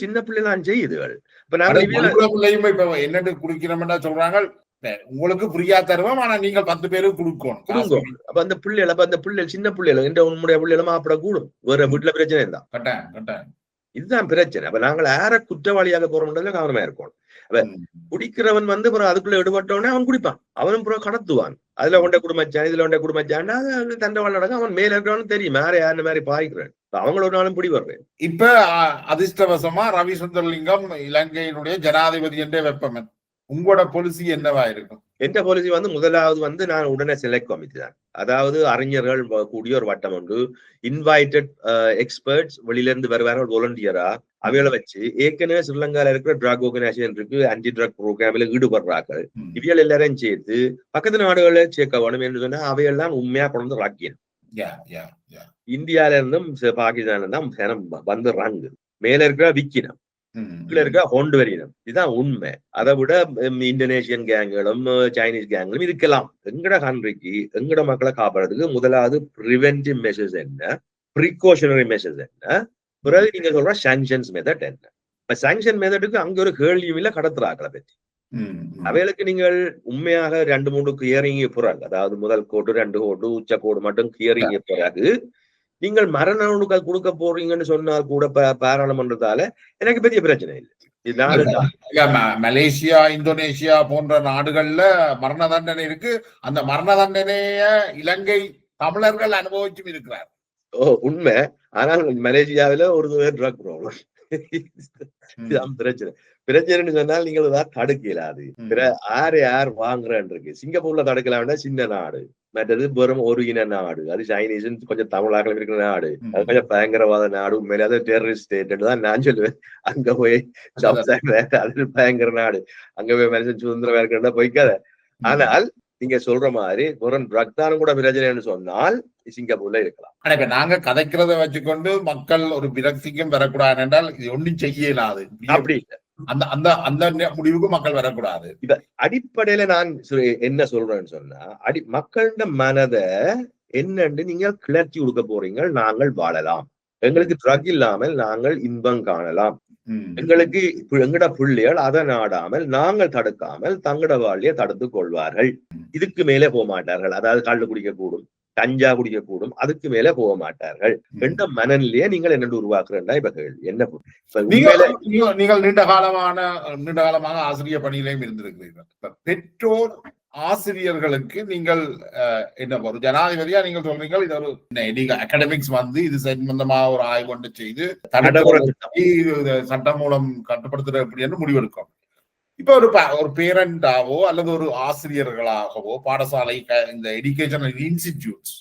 சின்ன பிள்ளைலாம் செய்யுதுகள். இப்ப நாங்க என்னன்னு குடிக்கிறோம்னா சொல்றாங்க, உங்களுக்கு புரியா தருவோம், ஆனா நீங்க 10 பேருக்கு கொடுக்கணும். அப்ப அந்த பிள்ளைகள் சின்ன பிள்ளைகள் என்ற உன்னுடைய பிள்ளைகளும் அப்பட கூடும். வேற வீட்டுல பிரச்சனை தான், இதுதான் பிரச்சனை. அப்ப நாங்கள் யார குற்றவாளியாக போறோம்ன்றதுல கவனமா இருக்கணும். அப்ப குடிக்கிறவன் அதுக்குள்ள ஈடுபட்டவனே அவன் குடிப்பான், அவனும் கடத்துவான். அதுல ஒன்றை குடும்பச்சான், இதுல ஒன்றை குடும்பச்சான், தண்டவாள் நடக்கும். அவன் மேல இருக்கிறவனு தெரியும் யார யாரு மாதிரி பாய்க்கிறேன், அவங்களோட நாளும் பிடி வர்றேன். இப்ப அதிர்ஷ்டவசமா ரவிசுந்தரலிங்கம் இலங்கையினுடைய ஜனாதிபதி என்றே வெப்பமன். உங்களோட பாலிசி என்னவா இருக்கும்? எந்த பாலிசி முதலாவது நான் உடனே செலக்ட் கமிட்டி தான். அதாவது அறிஞர்கள் கூடிய ஒரு வட்டம் உண்டு, இன்வைட்டட் எக்ஸ்பர்ட்ஸ் வெளியில இருந்து வருவார்கள் வாலண்டியரா. அவைகளை வச்சு ஏற்கனவே ஸ்ரீலங்கால இருக்கிற ட்ரக் ஆர்கனைசேஷன் இருக்கு, ஆன்டி ட்ரக் ப்ரோக்ராம்ல ஈடுபடுறார்கள். இவைகள் எல்லாரையும் சேர்த்து பக்கத்து நாடுகளை சேர்க்க வேணும் என்று சொன்னா அவையெல்லாம் உண்மையா கொண்டு ராக்கியன். இந்தியால இருந்தும் பாகிஸ்தான்ல இருந்தும் வந்துடுறாங்க. மேல இருக்கிற விக்கினம், இருக்க கொண்டு வரையினம், இதுதான் உண்மை. அதை விட இந்தோனேஷியன் கேங்களும் சைனீஸ் கேங்களும் இருக்கலாம். எங்கட கண்ட்ரிக்கு எங்கட மக்களை காப்பாடுறதுக்கு முதலாவது ப்ரிவென்டிவ் மெஷர்ஸ் என்ன, ப்ரிகாஷனரி மெஷர்ஸ் என்ன, பிறகு நீங்க சொல்ற சாங்ஷன்ஸ் மெத்தட் என்ன. இப்ப சாங்ஷன் மெத்தடுக்கு அங்க ஒரு கேள்வியும் இல்ல கடத்துறாக்களை பற்றி. அவைகளுக்கு நீங்கள் உண்மையாக 2-3 கியரிங் பிறகு, அதாவது முதல் கோட்டு 2 கோட்டு உச்ச கோடு மட்டும் கியரிங் பிறகு நீங்கள் மரண நோடுகள் கொடுக்க போறீங்கன்னு சொன்னால் கூட பாராளுமன்றத்தால எனக்கு பெரிய பிரச்சனை இல்லை. மலேசியா, இந்தோனேஷியா போன்ற நாடுகள்ல மரண தண்டனை இருக்கு. அந்த மரண தண்டனைய இலங்கை தமிழர்கள் அனுபவிச்சும் இருக்கிறார். உண்மை. ஆனால் மலேசியாவில ஒரு ட்ரக் ப்ராப்ளம். பிரச்சனை பிரச்சனைன்னு சொன்னால் நீங்கள் தான் தடுக்க இயலாது. யார் வாங்குறேன் இருக்கு. சிங்கப்பூர்ல தடுக்கலாம்னா சின்ன நாடு, மற்றது வெறும் ஒரு இன நாடு, அது சைனீஸ் கொஞ்சம் தமிழாக்கள் இருக்கிற நாடு, அது கொஞ்சம் பயங்கரவாத நாடு, உண்மையிலே அது டெரரிஸ்ட் ஸ்டேட் தான் நான் சொல்லுவேன். அங்க போய் அது பயங்கர நாடு, அங்க போய் மனுஷன் சுதந்திரம் இருக்கிறதா போய்க்காத. ஆனால் நீங்க சொல்ற மாதிரி ஒரு ட்ரக் தானும் கூட பிரச்சனைன்னு சொன்னால் சிங்கப்பூர்ல இருக்கலாம். இப்ப நாங்க கதைக்கிறத வச்சுக்கொண்டு மக்கள் ஒரு விரக்திக்கும் வரக்கூடாது என்றால் இது ஒன்றும் செய்ய இயலாது. அப்படி அந்த அந்த அந்த முடிவுக்கு மக்கள் வரக்கூடாது. இப்ப அடிப்படையில நான் என்ன சொல்றேன்னு சொன்னா, மக்களோட மனதை என்னன்னு நீங்க கிளர்ச்சி கொடுக்க போறீங்க. நாங்கள் வாழலாம், எங்களுக்கு ட்ரக் இல்லாமல் நாங்கள் இன்பம் காணலாம், எங்களுக்கு எங்கட பிள்ளைகள் அதை நாடாமல் நாங்கள் தடுக்காமல் தங்கட வாழ்க்கையை தடுத்து கொள்வார்கள். இதுக்கு மேலே போக மாட்டார்கள். அதாவது கள்ளு குடிக்க கூடும், கஞ்சா குடிக்க கூடும், அதுக்கு மேல போக மாட்டார்கள் என்ற மனநிலையே நீங்கள் என்ன உருவாக்குறா? இப்ப என்ன நீங்கள் நீண்ட காலமாக ஆசிரியர் பணியிலையும் இருந்திருக்கிறீர்கள். பெற்றோர் ஆசிரியர்களுக்கு நீங்கள் என்ன ஒரு ஜனாதிபதியா நீங்கள் சொல்றீங்க, இது ஒரு அகாடமிக்ஸ் வந்து இது சம்பந்தமாக ஒரு ஆய்வு கொண்டு செய்து சட்டம் மூலம் கட்டுப்படுத்துற எப்படி என்று முடிவெடுக்கும். இப்ப ஒரு பேரண்டாவோ அல்லது ஒரு ஆசிரியர்களாகவோ பாடசாலை இந்த எஜுகேஷனல் இன்ஸ்டிடியூட்ஸ்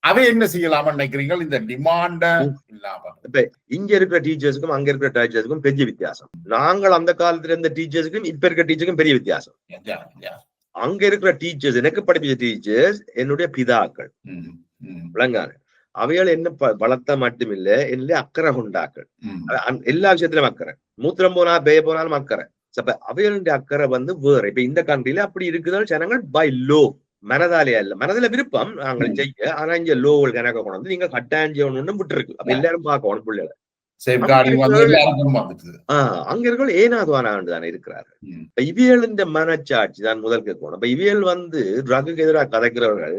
அவை என்ன செய்யலாம நினைக்கிறீங்க? இந்த டிமாண்ட இல்லாம இப்ப இங்க இருக்கிற டீச்சர்ஸுக்கும் அங்க இருக்கிற டீச்சர்ஸுக்கும் பெரிய வித்தியாசம். நாங்கள் அந்த காலத்துல இருந்த டீச்சர்ஸுக்கும் இப்ப இருக்கிற டீச்சருக்கும் பெரிய வித்தியாசம். அங்க இருக்கிற டீச்சர்ஸ், எனக்கு படிப்பிச்ச டீச்சர்ஸ் என்னுடைய பிதாக்கள் விளங்கான. அவையால் என்ன பலத்தை மட்டுமில்ல, என்னுடைய அக்கறை கொண்டாக்கள். எல்லா விஷயத்திலும் அக்கறை. மூத்திரம் போனா பேய போனாலும் அக்கறை. அவைகளுடைய அக்கறை வந்து வேற. இப்ப இந்த கண்ட்ரில அப்படி இருக்குதால் ஜனங்கள் பை லோ, மனதாலே அல்ல, மனதில விருப்பம் நாங்கள் செய்ய. ஆனா இங்க லோவல் கணக்க கொண்டு வந்து நீங்க கட்டாயம் விட்டு இருக்கு. அப்ப எல்லாரும் பார்க்கணும் பிள்ளைகளை. அங்க இருக்க ஏனாதுவானாண்டு தானே இருக்கிறார்கள். இவியல் இந்த மனச்சாட்சி தான் முதல் கேட்கணும். இப்ப இவியல் வந்து ட்ரக்குக்கு எதிராக கதைக்கிறவர்கள்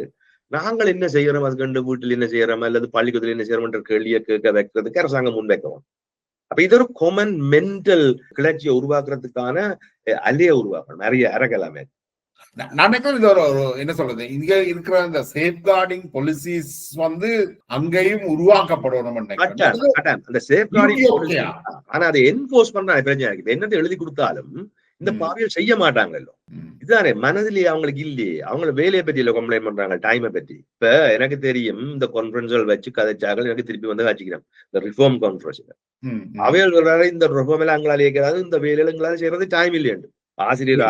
நாங்கள் என்ன செய்யறோம், அது கண்டு வீட்டில் என்ன செய்யறோம் அல்லது பள்ளிக்கூடத்தில் என்ன செய்யறோம்ன்ற கேள்வியை கேட்க வைக்கிறதுக்கு அரசாங்கம் முன்வைக்கவும். அப்ப இது ஒரு காமன் மென்டல் கிளர்ச்சியை உருவாக்குறதுக்கான அலையை உருவாக்கணும். நிறைய அரகலாமே நினைக்கிறேன். இது ஒரு என்ன சொல்றது, இங்க இருக்கிற இந்த சேஃப் கார்டிங் பாலிசிஸ் வந்து அங்கேயும் உருவாக்கப்படணும். அந்த சேஃப் கார்டிங் ஆனா அதை என்போர்ஸ் பண்ண பிரச்சனை இருக்குது. என்னத்தை எழுதி கொடுத்தாலும் இந்த பாவியல் செய்ய மாட்டாங்கல்ல. இதுதானே மனதிலேயே அவங்களுக்கு இல்லையே. அவங்கள வேலையை பத்தி இல்ல கம்ப்ளைண்ட் பண்றாங்க, டைமை பத்தி. இப்ப எனக்கு தெரியும் இந்த கான்பரன்ஸ்கள் வச்சு கதைச்சாக எனக்கு திருப்பி வந்து வச்சுக்கிறேன் இந்த ரிஃபார்ம் கான்பரன்ஸ். அவைகள் இந்த ரிஃபார்ம் எல்லாம் அங்களால இயக்கிறாது, இந்த வேலையில எங்களால செய்யறது டைம் இல்லையாண்டு ஆசிரியர்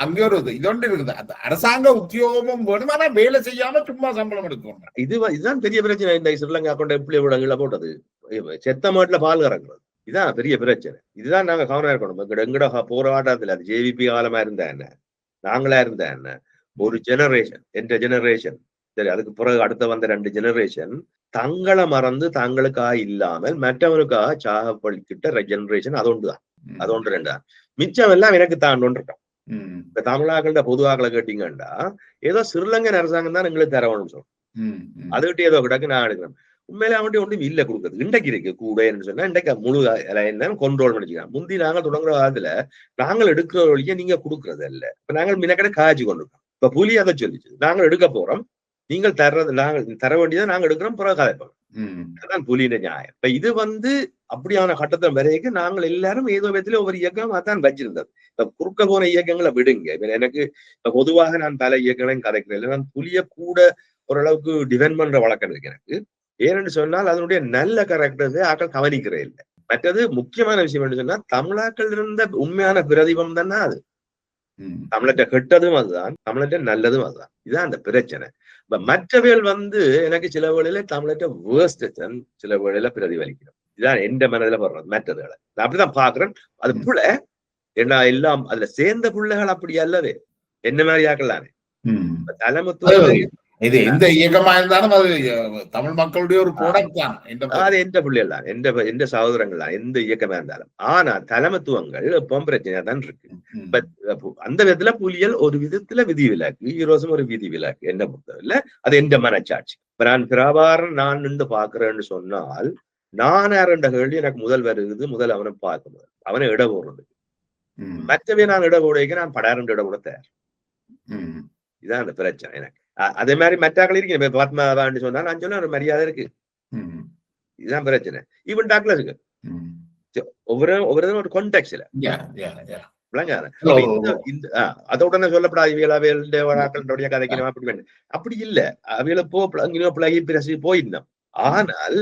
அங்க ஒரு இதொன்று இருக்குது. அந்த அரசாங்க உத்தியோகமும் வேணும், ஆனா வேலை செய்யாம சும்மா சம்பளம் எடுக்கணும். இதுதான் பெரிய பிரச்சனை. இந்த ஸ்ரீலங்கா கொண்ட எப்படி விடங்கள போட்டது செத்த மாட்டுல பால் கறக்குறது, இதுதான் பெரிய பிரச்சனை. இதுதான் நாங்க கவனம் இருக்கணும். எங்கட போராட்டத்துல அது ஜேவிபி காலமா இருந்தா என்ன, நாங்களா இருந்தா என்ன, ஒரு ஜெனரேஷன் என்ற ஜெனரேஷன் சரி, அதுக்கு பிறகு அடுத்த வந்த 2 ஜெனரேஷன் தங்களை மறந்து தங்களுக்கா இல்லாமல் மற்றவனுக்காக சாகப்பழிக்கிட்ட ஜெனரேஷன் அது ஒன்றுதான். அது ஒன்று 2 தான். மிச்சம் எல்லாம் எனக்கு தான் ஒன்றுட்டோம். இப்ப தமிழாக்கள பொதுவாக்களை கேட்டீங்கன்னா ஏதோ ஸ்ரீலங்கன் அரசாங்கம் தான் எங்களுக்கு தரவணும் சொல்றோம். அதுகிட்ட ஏதோ கிடக்கு நான் எடுக்கிறேன். உண்மையில அவன்கிட்ட ஒன்றும் இல்ல கொடுக்குறது. இன்றைக்கு இருக்கு கூட சொன்னா இன்றைக்கு முழு என்ன கண்ட்ரோல் பண்ணிக்கலாம். முந்தி நாங்கள் தொடங்குற காலத்துல நாங்கள் எடுக்கிற வழியை நீங்க கொடுக்கறது இல்ல. இப்ப நாங்கள் மினக்கடை காய்ச்சி கொண்டிருக்கோம். இப்ப புலி அதை சொல்லிச்சு, நாங்கள் எடுக்க போறோம், நீங்கள் தர்றது நாங்கள் தர வேண்டியதை நாங்கள் எடுக்கிறோம், பிறகு கதைப்போம். அதுதான் புலியின் நியாயம். இப்ப இது வந்து அப்படியான கட்டத்தை வரைக்கும் நாங்கள் எல்லாரும் ஏதோ விதத்துல ஒவ்வொரு இயக்கம் அதான் வச்சிருந்தது. இப்ப குறுக்க போன இயக்கங்களை விடுங்க. எனக்கு இப்ப பொதுவாக நான் பல இயக்கங்களையும் கதைக்கிறேன். நான் புலிய கூட ஓரளவுக்கு டிஃபெண்ட் பண்ற வழக்கம் இருக்கு எனக்கு. ஏன்னு சொன்னால் அதனுடைய நல்ல கேரக்டர்ஸை ஆக்கள் கவனிக்கிறே இல்லை. மற்றது முக்கியமான விஷயம் என்ன சொன்னா தமிழாக்கள் இருந்த உண்மையான பிரதிபம் தானே அது. தமிழற்ற கெட்டதும் அதுதான், தமிழற்ற நல்லதும் அதுதான். இதுதான் அந்த பிரச்சனை. இப்ப மற்றவைகள் வந்து எனக்கு சில வேளையில தமிழற்ற வேர்ஸ்ட் சில வேளையில பிரதிபலிக்கணும். இதுதான் எந்த மனதில வர்றது. மற்றதுகளை நான் அப்படிதான் பாக்குறேன். அது புள்ள என்ன எல்லாம் அதுல சேர்ந்த பிள்ளைகள் அப்படி அல்லவே என்ன மாதிரி ஆக்கலானே தலைமத்துவம். இது எந்த இயக்கமா இருந்தாலும் அது தமிழ் மக்களுடைய ஒரு ப்ராடக்ட் தான். அது எந்த பிள்ளைகள் தான், எந்த சகோதரங்கள் தான், எந்த இயக்கமா இருந்தாலும். ஆனா தலைமத்துவங்கள் எப்பவும் பிரச்சனையா தான் இருக்கு. அந்த விதத்துல புலிகள் ஒரு விதத்துல விதி விலக்கு, ஈரோசம் ஒரு விதி விலக்கு. என்ன பொறுத்தவரை அது எந்த மனச்சாட்சி. இப்ப நான் பிரபாரம் நான் நின்று பாக்குறேன்னு சொன்னால் நான் யாருன்ற கேள்வி எனக்கு முதல் வருது. முதல் அவனை பார்க்கணும், அவனை இட போடுறது. மற்றவே நான் இட போடுக்க நான் படாரண்டு இட போட தயார். இதான் அந்த பிரச்சனை எனக்கு. அதே மாதிரி மற்றாக்கள் இருக்கு. பத்மாவான்னு சொன்னா நான் சொன்ன ஒரு மரியாதை இருக்கு. இதுதான் பிரச்சனை. ஈவன் டாக்லருக்கு ஒவ்வொரு ஒரு கான்டெக்ட்ல அதோட சொல்லப்படாது இவியலாவியலுடைய கதைக்கணும் அப்படி வேணும். அப்படி இல்ல, அவையில பிளகி பிரசி போயிருந்தோம். ஆனால்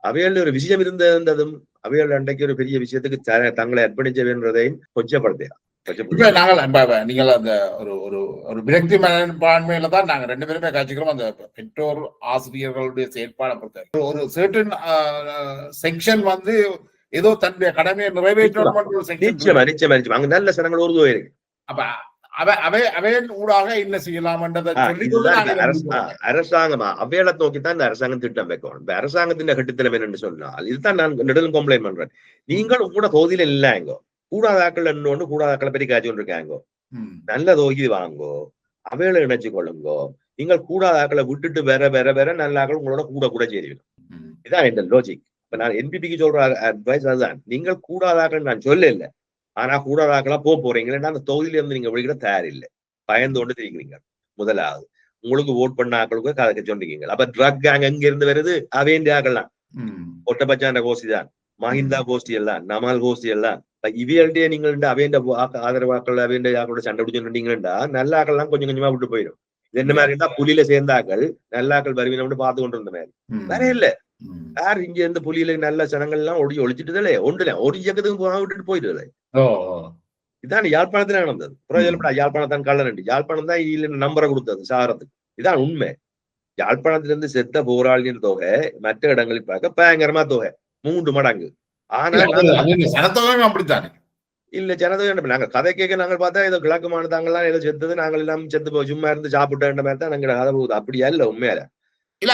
அவையில் ஒரு விஷயம் இருந்ததும் அவையில் அன்றைக்கு ஒரு பெரிய விஷயத்துக்கு தங்களை அர்ப்பணிச்ச வேண்டதையும் கொச்சப்படுத்தலாம். நீங்கள் அந்த ஒரு விரக்தி மனப்பான்மையில தான் நாங்க 2 பேருமே காட்சிக்கிறோம். அந்த பெற்றோர் ஆசிரியர்களுடைய செயற்பாடை பொறுத்த ஒரு சர்டன் செக்ஷன் வந்து ஏதோ தன்னுடைய கடமையை நிறைவேற்ற அங்க நல்ல சனங்கள் உருவம் இருக்கு. அப்ப அவையின் ஊடாக என்ன செய்யலாம்ன்றதை அரசாங்கமா அவையில நோக்கித்தான் இந்த அரசாங்கம் திட்டம் வைக்கணும். இந்த அரசாங்கத்தின் கட்டுத்திலம் என்னன்னு சொன்னால் இதுதான் நான் நெடுலும் கம்ப்ளைண்ட் பண்றேன். நீங்கள் உங்களோட தொகுதியில இல்லைங்கோ, கூடாதாக்கள் இன்னொன்று கூடாதாக்களை பற்றி காய்ச்சி இருக்காங்கோ, நல்ல தொகுதி வாங்கோ, அவையில இணைச்சு கொள்ளுங்கோ. நீங்கள் கூடாதாக்களை விட்டுட்டு வேற நல்லாக்கள் உங்களோட கூட சேருவீங்க. இதான் இந்த லாஜிக். இப்ப நான் என்பிபிக்கு சொல்ற அட்வைஸ் அதுதான். நீங்கள் கூடாதாக்கள் நான் சொல்ல இல்லை, ஆனா கூடாதாக்களா போறீங்கன்னா அந்த தொகுதியில இருந்து நீங்க வெளிக்கிட தயாரில்லை, பயந்து கொண்டு தெரிவிக்கிறீங்க. முதலாவது உங்களுக்கு ஓட் பண்ண ஆக்களுக்கு கதைக்க சொல்றீங்க. அப்ப ட்ரக் கேங் எங்க இருந்து வருது? அவேண்டி ஆக்கலாம். ஒட்டப்பச்சாண்ட கோஷ்டி தான், மஹிந்தா கோஷ்டி எல்லாம், நமால் கோஷ்டி எல்லாம். இவையல்டே நீங்கள் அவேண்ட ஆதரவாக்கள் அவேண்ட ஆக்களோட சண்டை பிடிச்சுட்டீங்கன்னா நல்ல ஆக்கள்லாம் கொஞ்சம் கொஞ்சமா விட்டு போயிடும். என்ன மாதிரி இருந்தா புலியில சேர்ந்தாக்கள் நல்லாக்கள் வருவீங்க பார்த்து கொண்டு இருந்த மாதிரி வேற இல்ல. யார் இங்க இருந்து புலியில நல்ல சனங்கள் எல்லாம் ஒழிச்சுட்டுதே ஒன்றுல ஒரு இயக்கத்துக்கு விட்டுட்டு போயிடுது. இதான் யாழ்ப்பாணத்துல நடந்தது. யாழ்ப்பாணத்தான் கள்ளநண்டி, யாழ்ப்பாணம் தான் இதுல நம்பரை கொடுத்தது சாரத்துக்கு. இதான் உண்மை. யாழ்ப்பாணத்துல இருந்து செத்த போராளியின் தொகை மற்ற இடங்களில் பார்க்க பயங்கரமா தொகை 3 மடங்கு. ஆனா அப்படித்தானே இல்ல ஜனதொகை நாங்க கதை கேட்க நாங்கள் பார்த்தா ஏதோ கிழக்கு மாநிலங்கள்லாம் ஏதோ செத்தது, நாங்கள் எல்லாம் செத்து போய் சும்மா இருந்து சாப்பிட்ட மாதிரி தான் நாங்க கதை போகுது. அப்படியா இல்ல உண்மையில இல்ல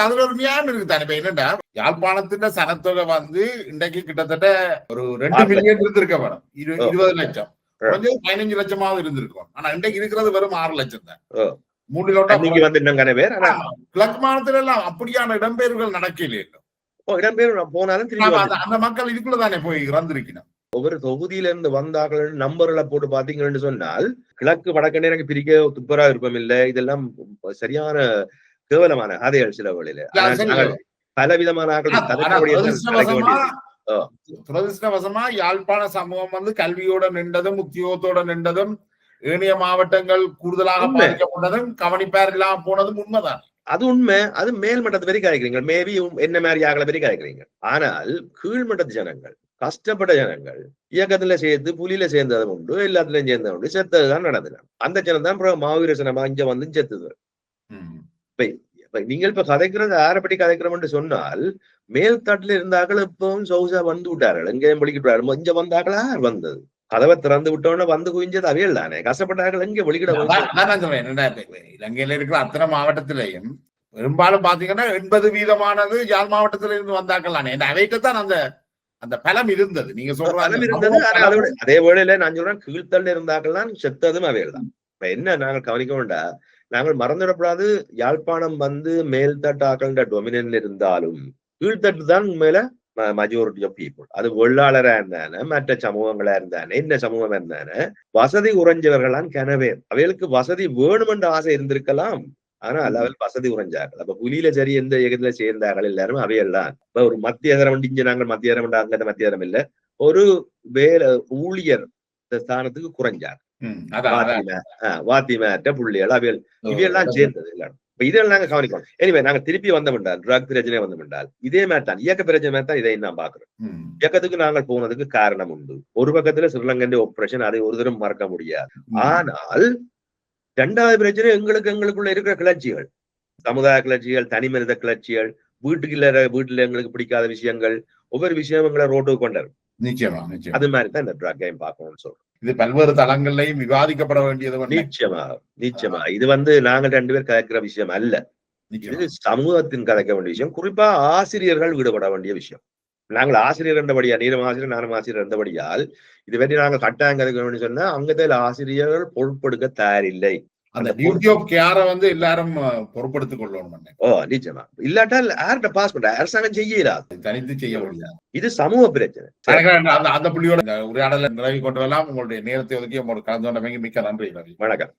அதுல ஒரு நியாயம் இருக்குதானே. இப்ப என்னன்னா யாழ்ப்பாணத்தின் சனத்தொகை வந்து இன்றைக்கு கிட்டத்தட்ட ஒரு 2 மில்லியன் இருந்திருக்க வேணும். 20 லட்சம் 15 லட்சமாவது இருந்திருக்கும். ஆனா இன்றைக்கு இருக்கிறது வெறும் 6 லட்சம் தான். 3 கிழக்கு மாநிலத்துல எல்லாம் அப்படியான இடம்பெயர்வுகள் நடக்கல. இடம்பெயர் போனாலும் அந்த மக்கள் இதுக்குள்ளதானே போய் இறந்திருக்கணும். ஒவ்வொரு தொகுதியில இருந்து வந்தார்கள் நம்பர்களை போட்டு பாத்தீங்கன்னு சொன்னால் கிழக்கு வடக்கு எனக்கு பிரிக்க துப்பரா விருப்பம் இல்லை. இதெல்லாம் சரியான கேவலமான கதைகள். சில வழியில பலவிதமான துரதிருஷ்டவசமா யாழ்ப்பாண சமூகம் வந்து கல்வியோட நின்றதும் உத்தியோகத்தோட நின்றதும் ஏனைய மாவட்டங்கள் கூடுதலாக பாதிக்கப்பட்டதும் கவனிப்பார் இல்லாம போனதும் உண்மைதான். அது உண்மை. அது மேல்மட்டத்து வரை காய்க்கிறீங்க, மேபி என்ன மாதிரி ஆகல வரை காய்க்கிறீங்க. ஆனால் கீழ்மட்டத்து ஜனங்கள், கஷ்டப்பட்ட ஜனங்கள் இயக்கத்துல சேர்ந்து புலியில சேர்ந்ததும் உண்டு, எல்லாத்துலயும் சேர்ந்தது உண்டு, செத்ததுதான் நடந்தது. அந்த ஜனம் தான் மாவீரசனமா இங்க வந்து செத்துது. நீங்கள் இப்ப கதைக்கிறது யாரை பற்றி கதைக்கிறோம்னு சொன்னால் மேல்தட்டுல இருந்தாக்கள் இப்பவும் சௌசா வந்து விட்டார்கள், எங்கேயும் வெளிக்கிட்டாரு. இங்க வந்தாக்களா வந்தது கதவை திறந்து விட்டோன்னு வந்து குவிஞ்சது அவையல் தானே. கஷ்டப்பட்டார்கள் எங்க வெளிக்கிட. இலங்கையில இருக்கிற அத்தனை மாவட்டத்திலையும் பெரும்பாலும் பாத்தீங்கன்னா 80% யாழ் மாவட்டத்தில இருந்து வந்தாக்கள் தானே. அவைக்குத்தான் அந்த அந்த பலம் இருந்தது. நீங்க சொல்றது அதே வேளையில நான் சொல்றேன் கீழ்த்தள்ள இருந்தாக்கள்லாம் செத்ததும் அவையல் தான். இப்ப என்ன நாங்கள் கவனிக்க வேண்டாம், நாங்கள் மறந்துவிடக்கூடாது. யாழ்ப்பாணம் வந்து மேல்தட்டாக்கள் டொமினன்ல இருந்தாலும் கீழ்த்தட்டு தான் உண்மையில மெஜாரிட்டி ஆஃப் பீப்புள். அது வெள்ளாளரா இருந்தானே, மற்ற சமூகங்களா இருந்தானே, என்ன சமூகம் இருந்தானே, வசதி உறைஞ்சவர்களாம் கனவே. அவைகளுக்கு வசதி வேணுமென்ற ஆசை இருந்திருக்கலாம், ஆனால் அவள் வசதி உறைஞ்சார்கள். அப்ப புலியில சரி எந்த இயக்கத்துல சேர்ந்தார்கள் எல்லாரும் அவையெல்லாம். இப்ப ஒரு மத்திய தரம் இங்க நாங்கள் மத்திய தரம் அங்க மத்திய தரம் இல்ல, ஒரு வேலை ஊழியர் ஸ்தானத்துக்கு குறைஞ்சார். வாத்திமாற்ற புள்ளிகள் அவையல் இவையெல்லாம் சேர்ந்தது எல்லாரும். இப்ப இதெல்லாம் நாங்க கவனிக்கணும். எனவே நாங்க திருப்பி வந்தோம்னால் ட்ரக் பிரச்சனை வந்தோம்னால் இதே மாதிரி தான் இயக்க பிரச்சனை தான். இதை நான் பாக்குறேன். இயக்கத்துக்கு நாங்கள் போனதுக்கு காரணம் உண்டு. ஒரு பக்கத்துல ஸ்ரீலங்கன் ஆபரேஷன், அதை ஒரு தரம் மறக்க முடியாது. ஆனால் 2வது பிரச்சனை எங்களுக்குள்ள இருக்கிற கிளர்ச்சிகள், சமுதாய கிளர்ச்சிகள், தனி மனித கிளர்ச்சிகள், வீட்டுல எங்களுக்கு பிடிக்காத விஷயங்கள், ஒவ்வொரு விஷயம் எங்களை ரோட்டுக்கு கொண்டாரு. நிச்சயமா அது மாதிரிதான் இந்த ட்ரக் கேம் பார்க்கணும்னு சொல்றோம். இது பல்வேறு தளங்கள்லையும் விவாதிக்கப்பட வேண்டியது. நிச்சயமா இது வந்து நாங்கள் 2 பேர் கதைக்கிற விஷயம் அல்ல. இது சமூகத்தின் கதைக்க வேண்டிய விஷயம். குறிப்பா ஆசிரியர்கள் ஈடுபட வேண்டிய விஷயம். நாங்கள் ஆசிரியர் என்றபடியா, நீரும் ஆசிரியர் நானும் ஆசிரியர் இருந்தபடியால் இது பற்றி நாங்கள் கட்டாயம் கதைக்க வேண்டிய சொன்னா அங்கத்தில் ஆசிரியர்கள் பொருட்படுத்த தயாரில்லை. அந்த டியூட்டி ஆஃப் கேரை வந்து எல்லாரும் பொறுப்படுத்திக் கொள்ளணும். நிச்சயமா இல்லாட்டால் யார்கிட்ட பாஸ் பண்ற அரசாங்கம் செய்யலாது, தனித்து செய்ய முடியாது. இது சமூக பிரச்சனை. அந்த புள்ளியோட உரையாடலை நிறைவு கொண்டு வரலாம். உங்களுடைய நேரத்தை ஒதுக்கி உங்களோட கலந்து கொண்டமைக்கு மிக்க நன்றி. வணக்கம்.